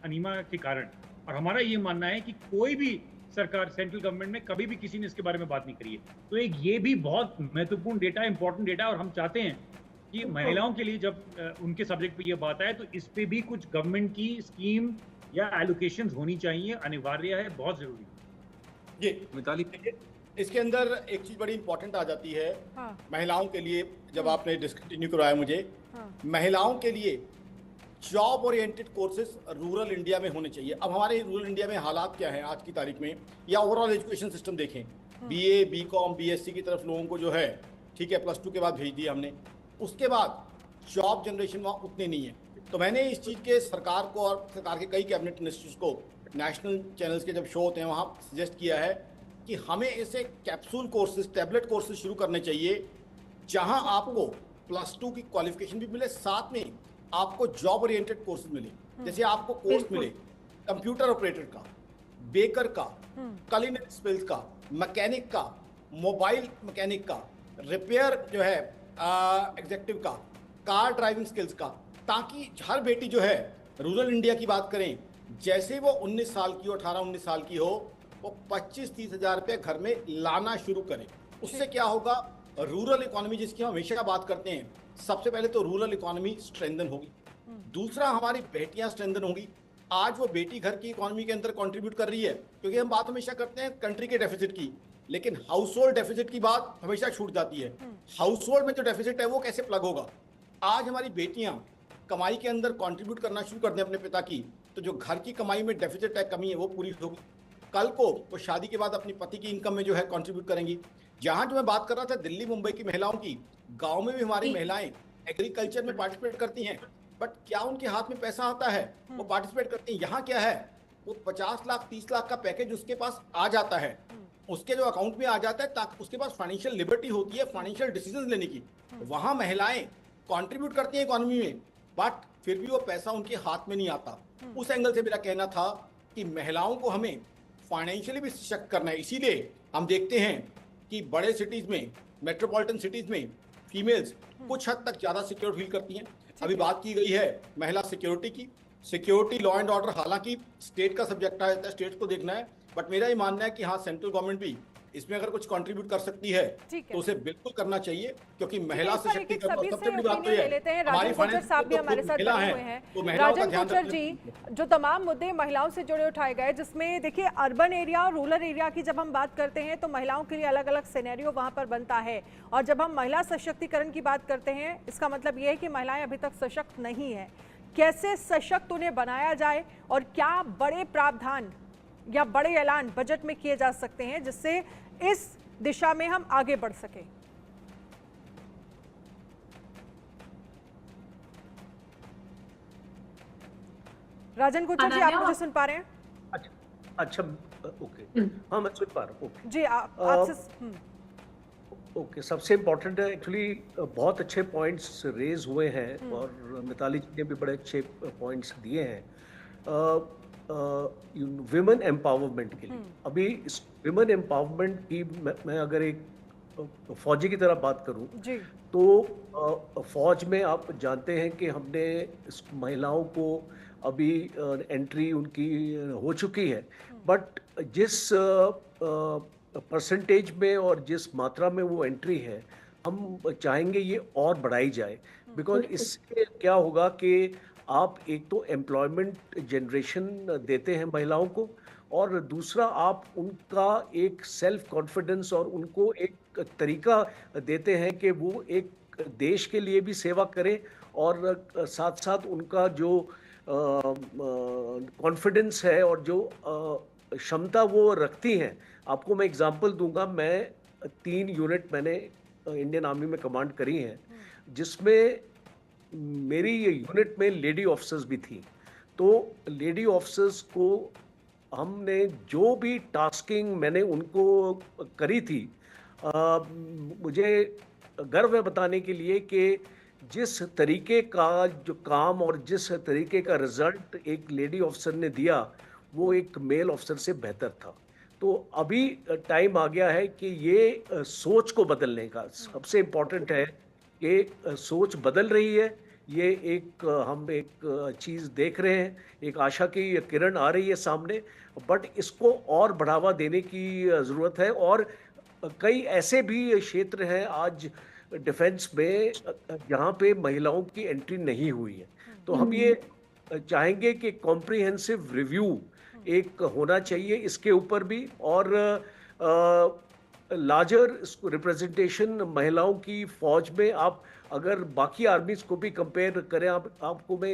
अनीमा के कारण। और हमारा ये मानना है कि कोई भी सरकार, सेंट्रल गवर्नमेंट में कभी भी किसी ने इसके बारे में बात नहीं करी है। तो एक ये भी बहुत महत्वपूर्ण डेटा, इंपॉर्टेंट डेटा, और हम चाहते हैं कि महिलाओं के लिए जब उनके सब्जेक्ट पे ये बात आए तो इस पे भी कुछ गवर्नमेंट की स्कीम या एलोकेशंस होनी चाहिए, अनिवार्य है, बहुत जरूरी है। जी मिताली, इसके अंदर एक चीज बड़ी इंपॉर्टेंट आ जाती है महिलाओं के लिए, जब आपने डिस्कंटिन्यू करवाया मुझे, महिलाओं के लिए job oriented courses rural India में होने चाहिए। अब हमारे रूरल इंडिया में हालात क्या है आज की तारीख में, या ओवरऑल एजुकेशन सिस्टम देखें, बीए, बीकॉम, बीएससी की तरफ लोगों को जो है, ठीक है, +2 के बाद भेज दिया हमने, उसके बाद जॉब जनरेशन वहाँ उतनी नहीं है। तो मैंने इस चीज़ के सरकार को और सरकार के कई कैबिनेट मिनिस्टर्स को नेशनल चैनल्स के जब शो होते हैं वहाँ सजेस्ट किया है कि हमें ऐसे कैप्सूल कोर्सेज, टैबलेट कोर्सेज शुरू करने चाहिए, जहाँ आपको +2 की क्वालिफिकेशन भी मिले, साथ में आपको जॉब ओरिएंटेड कोर्सेज मिले। जैसे आपको कोर्स मिले कंप्यूटर ऑपरेटर का, बेकर का, कुलिनरी स्किल्स का, मैकेनिक का, मोबाइल मैकेनिक का, रिपेयर जो है एग्जेक्टिव का, कार ड्राइविंग स्किल्स का, ताकि हर बेटी जो है, रूरल इंडिया की बात करें, जैसे वो 19 साल की हो, 18-19 साल की हो, वो 25-30 हज़ार रुपये घर में लाना शुरू करें। उससे क्या होगा, रूरल इकोनॉमी जिसकी हम हमेशा बात करते हैं, सबसे पहले तो रूरल इकोनॉमी स्ट्रेंथन होगी, दूसरा हमारी बेटियां स्ट्रेंथन होंगी। आज वो बेटी घर की इकोनॉमी के अंदर कंट्रीब्यूट कर रही है, क्योंकि हम बात हमेशा करते हैं कंट्री के डेफिसिट की, लेकिन हाउस होल्ड डेफिसिट की बात हमेशा छूट जाती है। हाउस होल्ड में जो डेफिसिट है वो कैसे प्लग होगा? आज हमारी बेटियां कमाई के अंदर कंट्रीब्यूट करना शुरू कर दें अपने पिता की, तो जो घर की कमाई में डेफिसिट है, कमी है, वो पूरी होगी। कल को वो शादी के बाद अपनी पति की इनकम में जो है कंट्रीब्यूट करेंगी। जहां जो मैं बात कर रहा था दिल्ली मुंबई की महिलाओं की, गांव में भी हमारी महिलाएं एग्रीकल्चर में पार्टिसिपेट करती हैं, बट क्या उनके हाथ में पैसा आता है? वो पार्टिसिपेट करती हैं। यहाँ क्या है, वो 50 लाख 30 लाख का पैकेज उसके पास आ जाता है, उसके जो अकाउंट में आ जाता है, ताकि उसके पास फाइनेंशियल लिबर्टी होती है फाइनेंशियल डिसीजन लेने की। वहाँ महिलाएं कंट्रीब्यूट करती हैं इकोनॉमी में, बट फिर भी वो पैसा उनके हाथ में नहीं आता। उस एंगल से मेरा कहना था कि महिलाओं को हमें फाइनेंशियली भी सशक्त करना है। इसीलिए हम देखते हैं कि बड़े सिटीज़ में, मेट्रोपॉलिटन सिटीज़ में फीमेल्स कुछ हद तक ज़्यादा सिक्योर फील करती हैं। अभी बात की गई है महिला सिक्योरिटी की, सिक्योरिटी लॉ एंड ऑर्डर हालांकि स्टेट का सब्जेक्ट है, स्टेट को देखना है, बट मेरा ये मानना है कि हाँ, सेंट्रल गवर्नमेंट भी इसमें अगर कुछ कंट्रीब्यूट कर सकती है तो उसे बिल्कुल करना चाहिए, क्योंकि महिला सशक्तिकरण सबसे बड़ी बात तो ये है हमारी फाइनेंस साहब भी हमारे साथ बने हुए हैं। तो महिलाओं का राजन ध्यान कोचर जी, जो तमाम मुद्दे महिलाओं से जुड़े उठाए गए, जिसमें देखिए अर्बन एरिया और रूरल एरिया की जब हम बात करते हैं तो महिलाओं के लिए अलग अलग सिनेरियो वहां पर बनता है, और जब हम महिला सशक्तिकरण की बात करते हैं इसका मतलब ये है कि महिलाएं अभी तक सशक्त नहीं है। कैसे सशक्त उन्हें बनाया जाए और क्या बड़े प्रावधान या बड़े ऐलान बजट में किए जा सकते हैं जिससे इस दिशा में हम आगे बढ़ सके? राजन कोचर जी, आप मुझे सुन पा रहे हैं? अच्छा, ओके, हाँ मैं सुन पा रहा हूँ। जी, आपसे ओके, सबसे इम्पोर्टेंट है एक्चुअली, बहुत अच्छे पॉइंट्स रेज हुए हैं और मिताली जी ने भी बड़े अच्छे पॉइंट्स दिए हैं विमेन एम्पावरमेंट के लिए। अभी इस विमेन एम्पावरमेंट की मैं अगर एक फौजी की तरह बात करूं तो फौज में आप जानते हैं कि हमने इस महिलाओं को अभी एंट्री उनकी हो चुकी है, बट जिस परसेंटेज में और जिस मात्रा में वो एंट्री है, हम चाहेंगे ये और बढ़ाई जाए। बिकॉज इससे क्या होगा कि आप एक तो एम्प्लॉयमेंट जनरेशन देते हैं महिलाओं को, और दूसरा आप उनका एक सेल्फ कॉन्फिडेंस और उनको एक तरीका देते हैं कि वो एक देश के लिए भी सेवा करें और साथ साथ उनका जो कॉन्फिडेंस है और जो क्षमता वो रखती हैं। आपको मैं एग्जांपल दूंगा, मैं 3 यूनिट मैंने इंडियन आर्मी में कमांड करी हैं, जिसमें मेरी ये यूनिट में लेडी ऑफिसर्स भी थी। तो लेडी ऑफिसर्स को हमने जो भी टास्किंग मैंने उनको करी थी, मुझे गर्व है बताने के लिए कि जिस तरीके का जो काम और जिस तरीके का रिजल्ट एक लेडी ऑफिसर ने दिया, वो एक मेल ऑफिसर से बेहतर था। तो अभी टाइम आ गया है कि ये सोच को बदलने का, सबसे इम्पोर्टेंट है कि सोच बदल रही है। ये हम एक चीज़ देख रहे हैं, एक आशा की किरण आ रही है सामने, बट इसको और बढ़ावा देने की ज़रूरत है। और कई ऐसे भी क्षेत्र हैं आज डिफेंस में जहाँ पे महिलाओं की एंट्री नहीं हुई है। तो हम ये चाहेंगे कि कॉम्प्रिहेंसिव रिव्यू एक होना चाहिए इसके ऊपर भी, और लार्जर रिप्रेजेंटेशन महिलाओं की फौज में। आप अगर बाकी आर्मीज को भी कंपेयर करें, आपको मैं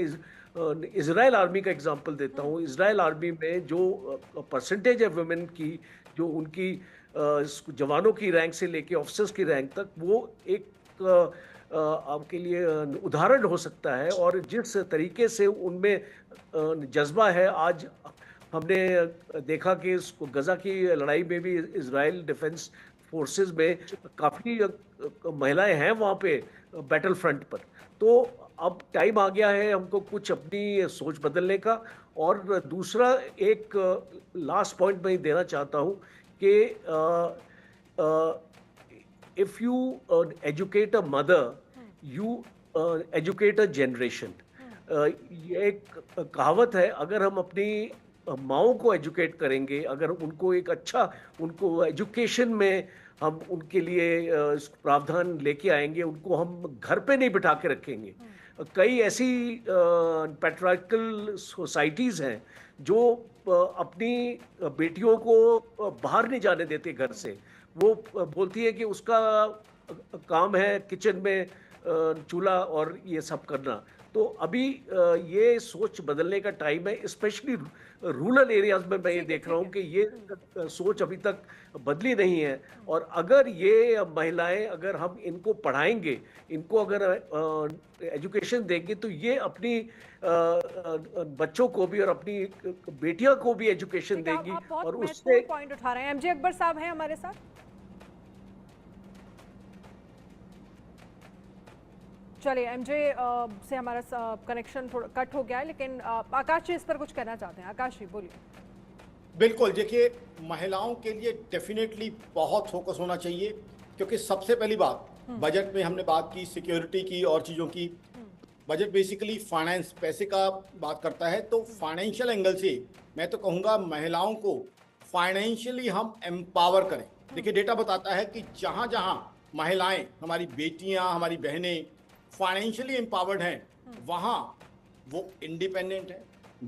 इजराइल आर्मी का एग्जांपल देता हूँ। इजराइल आर्मी में जो परसेंटेज है वुमेन की, जो उनकी जवानों की रैंक से लेके ऑफिसर्स की रैंक तक, वो एक आपके लिए उदाहरण हो सकता है। और जिस तरीके से उनमें जज्बा है, आज हमने देखा कि इसको गजा की लड़ाई में भी इजराइल डिफेंस फोर्सेस में काफ़ी महिलाएं हैं वहाँ पे बैटल फ्रंट पर। तो अब टाइम आ गया है हमको कुछ अपनी सोच बदलने का। और दूसरा एक लास्ट पॉइंट मैं देना चाहता हूँ कि if you educate a mother, you educate a generation. ये एक कहावत है, अगर हम अपनी माओं को एजुकेट करेंगे, अगर उनको एक अच्छा उनको एजुकेशन में हम उनके लिए प्रावधान लेके आएंगे, उनको हम घर पे नहीं बिठा के रखेंगे। कई ऐसी पैट्रियार्कल सोसाइटीज़ हैं जो अपनी बेटियों को बाहर नहीं जाने देते घर से। वो बोलती है कि उसका काम है किचन में चूल्हा और ये सब करना। तो अभी ये सोच बदलने का टाइम है, स्पेशली रूरल एरियाज में। मैं ये देख रहा हूँ कि ये सोच अभी तक बदली नहीं है। और अगर ये महिलाएं, अगर हम इनको पढ़ाएंगे, इनको अगर एजुकेशन देंगे, तो ये अपनी बच्चों को भी और अपनी बेटियों को भी एजुकेशन देंगी। और उससे पॉइंट उठा रहे हैं। एमजे अकबर साहब हैं हमारे साथ। चलिए एमजे से हमारा कनेक्शन थोड़ा कट हो गया है, लेकिन आकाश जी इस पर कुछ कहना चाहते हैं। आकाश जी बोलिए। बिल्कुल, देखिए महिलाओं के लिए डेफिनेटली बहुत फोकस होना चाहिए, क्योंकि सबसे पहली बात बजट में हमने बात की सिक्योरिटी की और चीज़ों की। बजट बेसिकली फाइनेंस, पैसे का बात करता है, तो फाइनेंशियल एंगल से मैं तो कहूँगा महिलाओं को फाइनेंशियली हम एम्पावर करें। देखिए डेटा बताता है कि जहाँ जहाँ महिलाएं, हमारी बेटियाँ, हमारी बहनें फाइनेंशियली एम्पावर्ड हैं, वहाँ वो इंडिपेंडेंट है,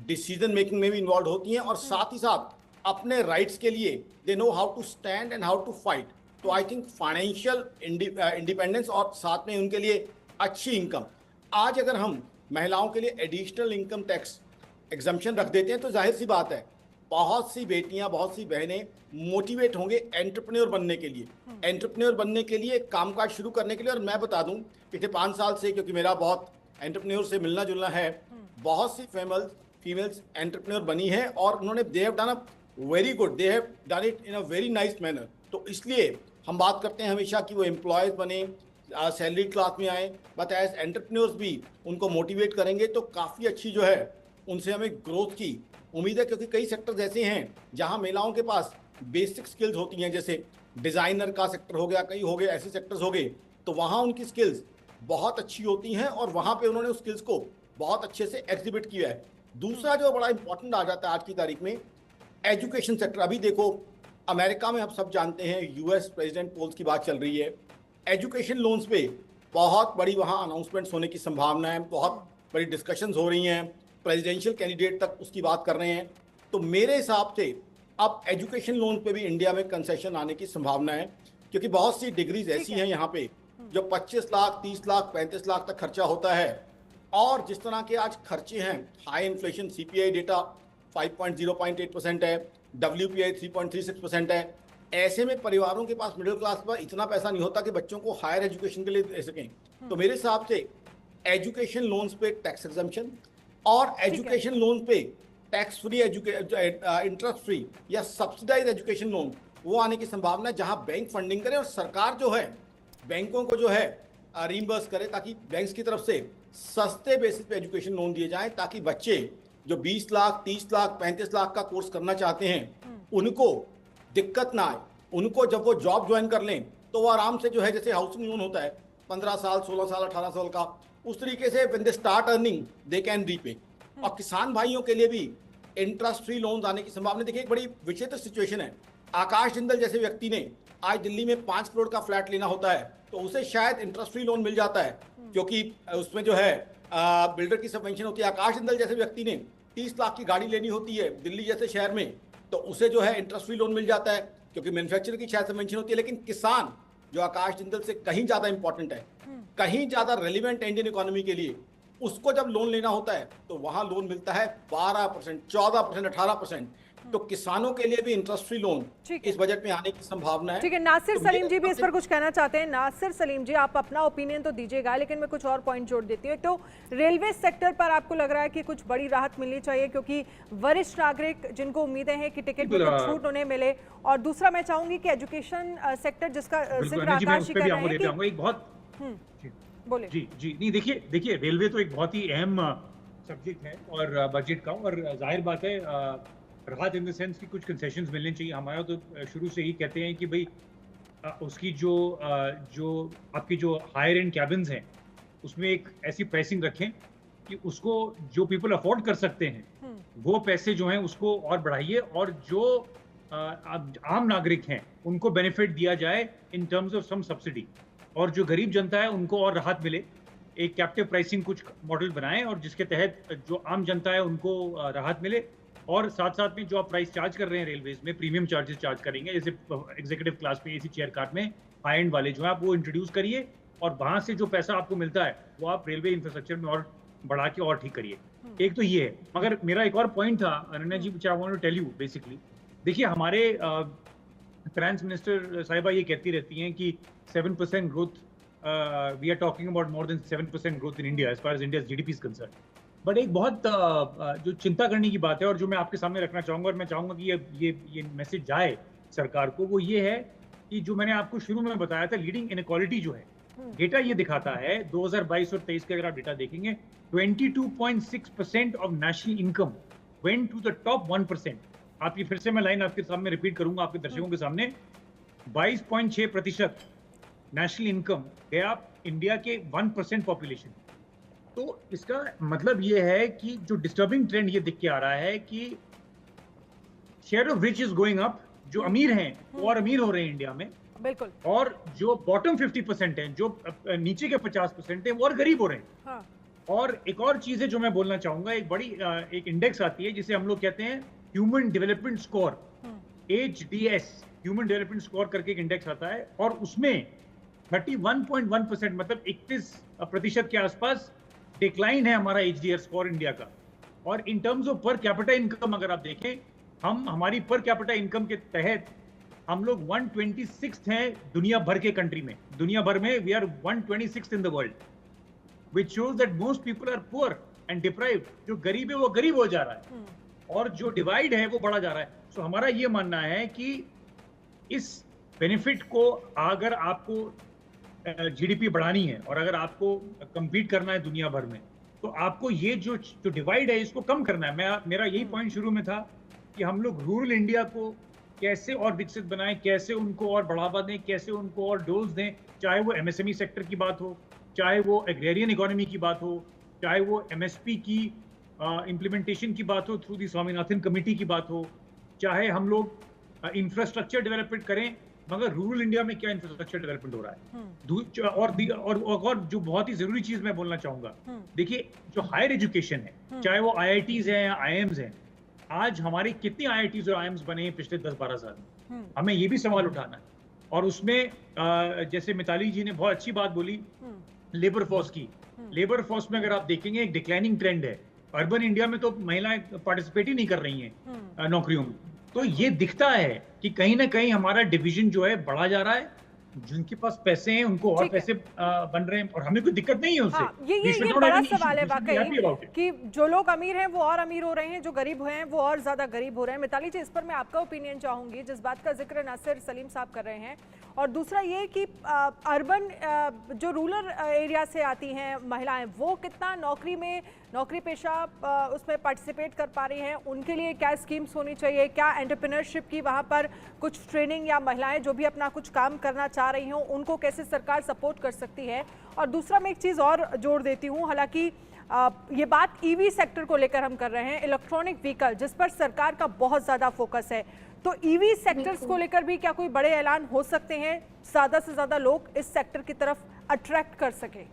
डिसीजन मेकिंग में भी इन्वॉल्व होती हैं और साथ ही साथ अपने राइट्स के लिए they know how to stand and how to fight. तो आई थिंक फाइनेंशियल इंडिपेंडेंस और साथ में उनके लिए अच्छी इनकम। आज अगर हम महिलाओं के लिए एडिशनल इनकम टैक्स एग्जम्पशन रख देते हैं तो जाहिर सी बात है बहुत सी बेटियां, बहुत सी बहनें मोटिवेट होंगे एंटरप्रेन्योर बनने के लिए, एंटरप्रेन्योर बनने के लिए, कामकाज शुरू करने के लिए। और मैं बता दूं पिछले 5 साल से, क्योंकि मेरा बहुत एंटरप्रेन्योर से मिलना जुलना है, बहुत सी फीमेल्स एंटरप्रेन्योर बनी है और उन्होंने they have done a very good, they have done it in a very nice manner. तो इसलिए हम बात करते हैं हमेशा कि वो एम्प्लॉयज़ बने, सैलरी क्लास में आए, बट एज एंटरप्रेन्योर्स भी उनको मोटिवेट करेंगे तो काफ़ी अच्छी जो है उनसे हमें ग्रोथ की उम्मीद है। क्योंकि कई सेक्टर्स ऐसे हैं जहां महिलाओं के पास बेसिक स्किल्स होती हैं, जैसे डिज़ाइनर का सेक्टर हो गया, कई हो गए, ऐसे सेक्टर्स हो गए, तो वहाँ उनकी स्किल्स बहुत अच्छी होती हैं और वहाँ पे उन्होंने उस स्किल्स को बहुत अच्छे से एग्जिबिट किया है। दूसरा जो बड़ा इंपॉर्टेंट आ जाता है आज की तारीख में, एजुकेशन सेक्टर। अभी देखो अमेरिका में आप सब जानते हैं यूएस प्रेसिडेंट पोल्स की बात चल रही है, एजुकेशन लोन्स पे बहुत बड़ी वहाँ अनाउंसमेंट्स होने की संभावना है, बहुत बड़ी डिस्कशंस हो रही हैं, प्रेसिडेंशियल कैंडिडेट तक उसकी बात कर रहे हैं। तो मेरे हिसाब से अब एजुकेशन लोन पे भी इंडिया में कंसेशन आने की संभावना है, क्योंकि बहुत सी डिग्रीज ऐसी हैं यहाँ पे जो 25 लाख, 30 लाख, 35 लाख तक खर्चा होता है। और जिस तरह के आज खर्चे हैं, हाई इन्फ्लेशन, CPI डेटा 5.08% है, WPI 3.36% है, ऐसे में परिवारों के पास मिडिल क्लास पर इतना पैसा नहीं होता कि बच्चों को हायर एजुकेशन के लिए दे सकें। तो मेरे हिसाब से एजुकेशन लोन्स पे टैक्स एग्जम्पशन और एजुकेशन लोन पे टैक्स फ्री इंटरेस्ट फ्री या सब्सिडाइज एजुकेशन लोन वो आने की संभावना है, जहां बैंक फंडिंग करे और सरकार जो है बैंकों को जो है रीइंबर्स करे, ताकि बैंक्स की तरफ से सस्ते बेसिस पे एजुकेशन लोन दिए जाएं, ताकि बच्चे जो 20 लाख, 30 लाख, 35 लाख का कोर्स करना चाहते हैं उनको दिक्कत ना आए। उनको जब वो जॉब ज्वाइन कर लें तो वो आराम से जो है, जैसे हाउसिंग लोन होता है 15 साल, 16 साल, 18 साल का, उस तरीके से when they start earning they can repay. और किसान भाइयों के लिए भी इंटरेस्ट फ्री लोन आने की संभावना। देखिए एक बड़ी विचित्र सिचुएशन है, आकाश जिंदल जैसे व्यक्ति ने आज दिल्ली में 5 करोड़ का फ्लैट लेना होता है तो उसे शायद इंटरेस्ट फ्री लोन मिल जाता है, क्योंकि उसमें जो है बिल्डर की सबवेंशन होती है। आकाश जिंदल जैसे व्यक्ति ने 30 लाख की गाड़ी लेनी होती है दिल्ली जैसे शहर में, तो उसे जो है इंटरेस्ट फ्री लोन मिल जाता है, क्योंकि मैन्युफैक्चरर की शायद सबवेंशन होती है। लेकिन किसान जो आकाश जिंदल से कहीं ज़्यादा इंपॉर्टेंट है, कहीं ज़्यादा रेलिवेंट है इंडियन इकोनॉमी के लिए, उसको जब लोन लेना होता है तो वहाँ लोन मिलता है 12%, 14%, 18%। तो किसानों के लिए भी इंटरेस्ट फ्री लोन इस बजट में आने की संभावना है। ठीक है, नासिर सलीम जी भी इस पर कुछ कहना चाहते हैं। नासिर सलीम जी, आप अपना ओपिनियन तो दीजिएगा, लेकिन मैं कुछ और पॉइंट जोड़ देती हूँ। एक तो रेलवे सेक्टर पर आपको लग रहा है कि कुछ बड़ी राहत मिलनी चाहिए, क्योंकि वरिष्ठ नागरिक जिनको उम्मीदें हैं कि टिकट में कुछ छूट उन्हें मिले, और दूसरा मैं चाहूंगी कि एजुकेशन सेक्टर जिसका जिक्र आकाश जी कर रहे हैं कि बोले जी नहीं, देखिए रेलवे तो एक बहुत ही अहम सब्जेक्ट है और बजट का, और जाहिर बात है राहत इन द सेंस की कुछ कंसेशंस मिलने चाहिए। हमारा तो शुरू से ही कहते हैं कि भाई उसकी जो आपकी जो हायर एंड कैबिन्स हैं उसमें एक ऐसी प्राइसिंग रखें कि उसको जो पीपल अफोर्ड कर सकते हैं वो पैसे जो हैं उसको और बढ़ाइए, और जो आम नागरिक हैं उनको बेनिफिट दिया जाए in terms of some subsidy, और जो गरीब जनता है उनको और राहत मिले। एक कैप्टिव प्राइसिंग कुछ मॉडल बनाएं और जिसके तहत जो आम जनता है उनको राहत मिले, और साथ साथ में जो आप प्राइस चार्ज कर रहे हैं रेलवेज में, प्रीमियम चार्जेस चार्ज करेंगे, जैसे एग्जीक्यूटिव क्लास पे AC चेयर कार में हाई एंड वाले जो है आप वो इंट्रोड्यूस करिए, और वहाँ से जो पैसा आपको मिलता है वो आप रेलवे इंफ्रास्ट्रक्चर में और बढ़ा के और ठीक करिए। एक तो ये है। मगर मेरा एक और पॉइंट था Ananya ji, which I want to tell you basically. देखिए हमारे फाइनेंस मिनिस्टर साहिबा ये कहती रहती हैं कि 7% growth, we are talking about more than 7% growth in India as far as India's GDP is concern. But एक बहुत जो चिंता करने की बात है और जो मैं आपके सामने रखना चाहूँगा, और मैं चाहूँगा कि ये मैसेज जाए सरकार को, वो ये है कि जो मैंने आपको शुरू में बताया था, लीडिंग इनइक्वालिटी जो है डेटा ये दिखाता है 2022 और 23 के अगर आप डेटा देखेंगे 22.6% of national income went to the top 1%। आपकी फिर से मैं लाइन आपके सामने रिपीट करूंगा आपके दर्शकों के सामने, 22.6% नेशनल इनकम गया इंडिया के 1% पॉपुलेशन। तो इसका मतलब ये है कि जो डिस्टर्बिंग ट्रेंड ये दिख के आ रहा है कि share of rich is going up, जो अमीर हैं वो और अमीर हो रहे हैं इंडिया में, बिल्कुल, और जो बॉटम 50% हैं, जो नीचे के 50% हैं, वो और गरीब हो रहे हैं। हाँ। और एक और चीज है जो मैं बोलना चाहूंगा, एक बड़ी एक इंडेक्स आती है जिसे हम लोग कहते हैं human development score, HDS, human development score करके एक इंडेक्स आता है, और उसमें 31.1% मतलब 31% के आसपास डिक्लाइन है हमारा HDS स्कोर इंडिया का। और इन terms of per capita income अगर आप देखें, हम हमारी पर कैपिटा इनकम के तहत हम लोग 126th हैं दुनिया भर के कंट्री में, दुनिया भर में we are 126th in the world, which shows that most people are poor and deprived। जो गरीब है वो गरीब हो जा रहा है और जो डिवाइड है वो बढ़ा जा रहा है। सो हमारा ये मानना है कि इस बेनिफिट को अगर आपको GDP बढ़ानी है और अगर आपको compete करना है दुनिया भर में, तो आपको ये जो डिवाइड है इसको कम करना है। मेरा यही पॉइंट शुरू में था कि हम लोग रूरल इंडिया को कैसे और विकसित बनाएं, कैसे उनको और बढ़ावा दें, कैसे उनको और डोज दें, चाहे वो MSME सेक्टर की बात हो, चाहे वो एग्रेरियन इकोनॉमी की बात हो, चाहे वो MSP की इम्प्लीमेंटेशन की बात हो थ्रू दी स्वामीनाथन कमेटी की बात हो, चाहे हम लोग इंफ्रास्ट्रक्चर डेवलपमेंट करें, मगर रूरल इंडिया में क्या इंफ्रास्ट्रक्चर डेवलपमेंट हो रहा है। और जो बहुत ही जरूरी चीज मैं बोलना चाहूंगा, देखिए जो हायर एजुकेशन है, चाहे वो IITs हैं या IIMs हैं, आज हमारे कितने IITs और IIMs बने हैं पिछले 10-12 साल में, हमें ये भी सवाल उठाना है। और उसमें जैसे मिताली जी ने बहुत अच्छी बात बोली लेबर फोर्स की, लेबर फोर्स में अगर आप देखेंगे एक डिक्लाइनिंग ट्रेंड है। अर्बन इंडिया में तो महिलाएं पार्टिसिपेट ही नहीं कर रही हैं नौकरियों में, तो ये दिखता है कि कहीं ना कहीं हमारा डिवीजन जो है बढ़ा जा रहा है। जिनके पास पैसे हैं उनको और पैसे बन रहे हैं और हमें कोई दिक्कत नहीं है उससे। हाँ, ये बड़ा सवाल है वाकई कि जो लोग अमीर हैं वो और अमीर हो रहे हैं, जो गरीब हैं वो और ज्यादा गरीब हो रहे हैं। मिताली जी, इस पर मैं आपका ओपिनियन चाहूंगी, जिस बात का जिक्र नासिर सलीम साहब कर रहे हैं, और दूसरा ये कि अर्बन जो रूरल एरिया से आती हैं महिलाएं, वो कितना नौकरी पेशा उसमें पार्टिसिपेट कर पा रही हैं, उनके लिए क्या स्कीम्स होनी चाहिए, क्या एंटरप्रेन्योरशिप की वहाँ पर कुछ ट्रेनिंग, या महिलाएं जो भी अपना कुछ काम करना चाह रही हों उनको कैसे सरकार सपोर्ट कर सकती है। और दूसरा मैं एक चीज़ और जोड़ देती हूँ, हालांकि ये बात EV सेक्टर को लेकर हम कर रहे हैं, इलेक्ट्रॉनिक व्हीकल, जिस पर सरकार का बहुत ज़्यादा फोकस है, तो EV सेक्टर्स को लेकर भी क्या कोई बड़े ऐलान हो सकते हैं, ज़्यादा से ज़्यादा लोग इस सेक्टर की तरफ अट्रैक्ट कर सके?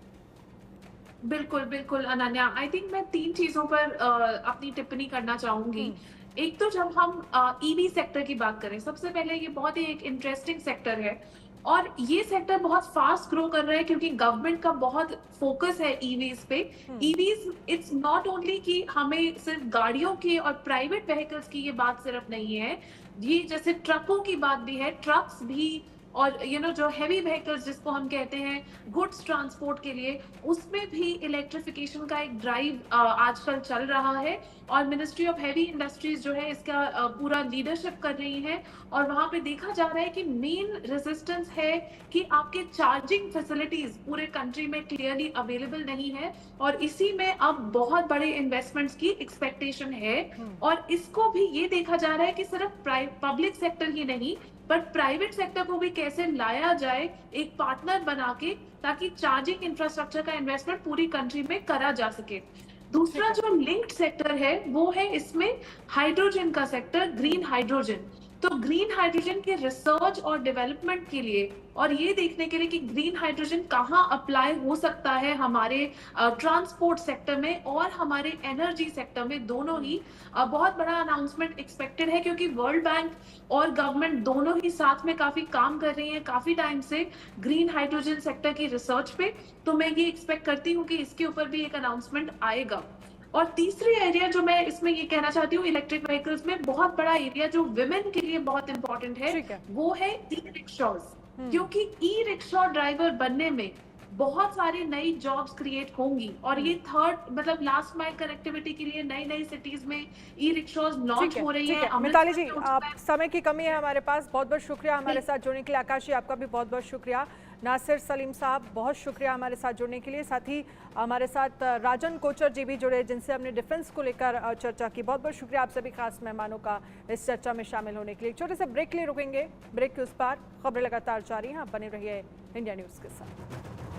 बिल्कुल बिल्कुल अनन्या, आई थिंक मैं 3 चीजों पर अपनी टिप्पणी करना चाहूंगी। एक तो जब हम EV सेक्टर की बात करें, सबसे पहले ये बहुत ही एक इंटरेस्टिंग सेक्टर है और ये सेक्टर बहुत फास्ट ग्रो कर रहा है क्योंकि गवर्नमेंट का बहुत फोकस है EVs पे। EVs इट्स नॉट ओनली कि हमें सिर्फ गाड़ियों के और प्राइवेट व्हीकल्स की ये बात सिर्फ नहीं है, ये जैसे ट्रकों की बात भी है, ट्रक्स भी, और जो हैवी व्हीकल्स जिसको हम कहते हैं गुड्स ट्रांसपोर्ट के लिए, उसमें भी इलेक्ट्रिफिकेशन का एक ड्राइव आजकल चल रहा है और मिनिस्ट्री ऑफ हैवी इंडस्ट्रीज जो है इसका पूरा लीडरशिप कर रही है। और वहां पे देखा जा रहा है कि मेन रेजिस्टेंस है कि आपके चार्जिंग फैसिलिटीज पूरे कंट्री में क्लियरली अवेलेबल नहीं है और इसी में अब बहुत बड़े इन्वेस्टमेंट्स की एक्सपेक्टेशन है। और इसको भी ये देखा जा रहा है कि सिर्फ पब्लिक सेक्टर ही नहीं बट प्राइवेट सेक्टर को भी कैसे लाया जाए एक पार्टनर बना के, ताकि चार्जिंग इंफ्रास्ट्रक्चर का इन्वेस्टमेंट पूरी कंट्री में करा जा सके। दूसरा जो लिंक्ड सेक्टर है वो है इसमें हाइड्रोजन का सेक्टर, ग्रीन हाइड्रोजन। तो ग्रीन हाइड्रोजन के रिसर्च और डेवलपमेंट के लिए और ये देखने के लिए कि ग्रीन हाइड्रोजन कहाँ अप्लाई हो सकता है हमारे ट्रांसपोर्ट सेक्टर में और हमारे एनर्जी सेक्टर में, दोनों ही बहुत बड़ा अनाउंसमेंट एक्सपेक्टेड है क्योंकि वर्ल्ड बैंक और गवर्नमेंट दोनों ही साथ में काफी काम कर रही हैं काफी टाइम से ग्रीन हाइड्रोजन सेक्टर की रिसर्च पे। तो मैं ये एक्सपेक्ट करती हूँ कि इसके ऊपर भी एक अनाउंसमेंट आएगा। और तीसरी एरिया जो मैं इसमें ये कहना चाहती हूँ, इलेक्ट्रिक व्हीकल्स में बहुत बड़ा एरिया जो विमेन के लिए बहुत इंपॉर्टेंट है वो है ई-रिक्शाज, क्योंकि ई-रिक्शा ड्राइवर बनने में बहुत सारी नई जॉब्स क्रिएट होंगी और ये थर्ड मतलब लास्ट माइल कनेक्टिविटी के लिए नई नई सिटीज में ई-रिक्शाज लॉन्च हो रही है। मिताली जी, आप समय की कमी है हमारे पास, बहुत बहुत शुक्रिया हमारे साथ जुड़ने के लिए। आकाश जी, आपका भी बहुत बहुत शुक्रिया। नासिर सलीम साहब, बहुत शुक्रिया हमारे साथ जुड़ने के लिए। साथ ही हमारे साथ राजन कोचर जी भी जुड़े, जिनसे हमने डिफेंस को लेकर चर्चा की। बहुत बहुत शुक्रिया आप सभी खास मेहमानों का इस चर्चा में शामिल होने के लिए। छोटे से ब्रेक के लिए रुकेंगे, ब्रेक के उस पार खबरें लगातार जारी हैं, आप बने रहिए इंडिया न्यूज़ के साथ।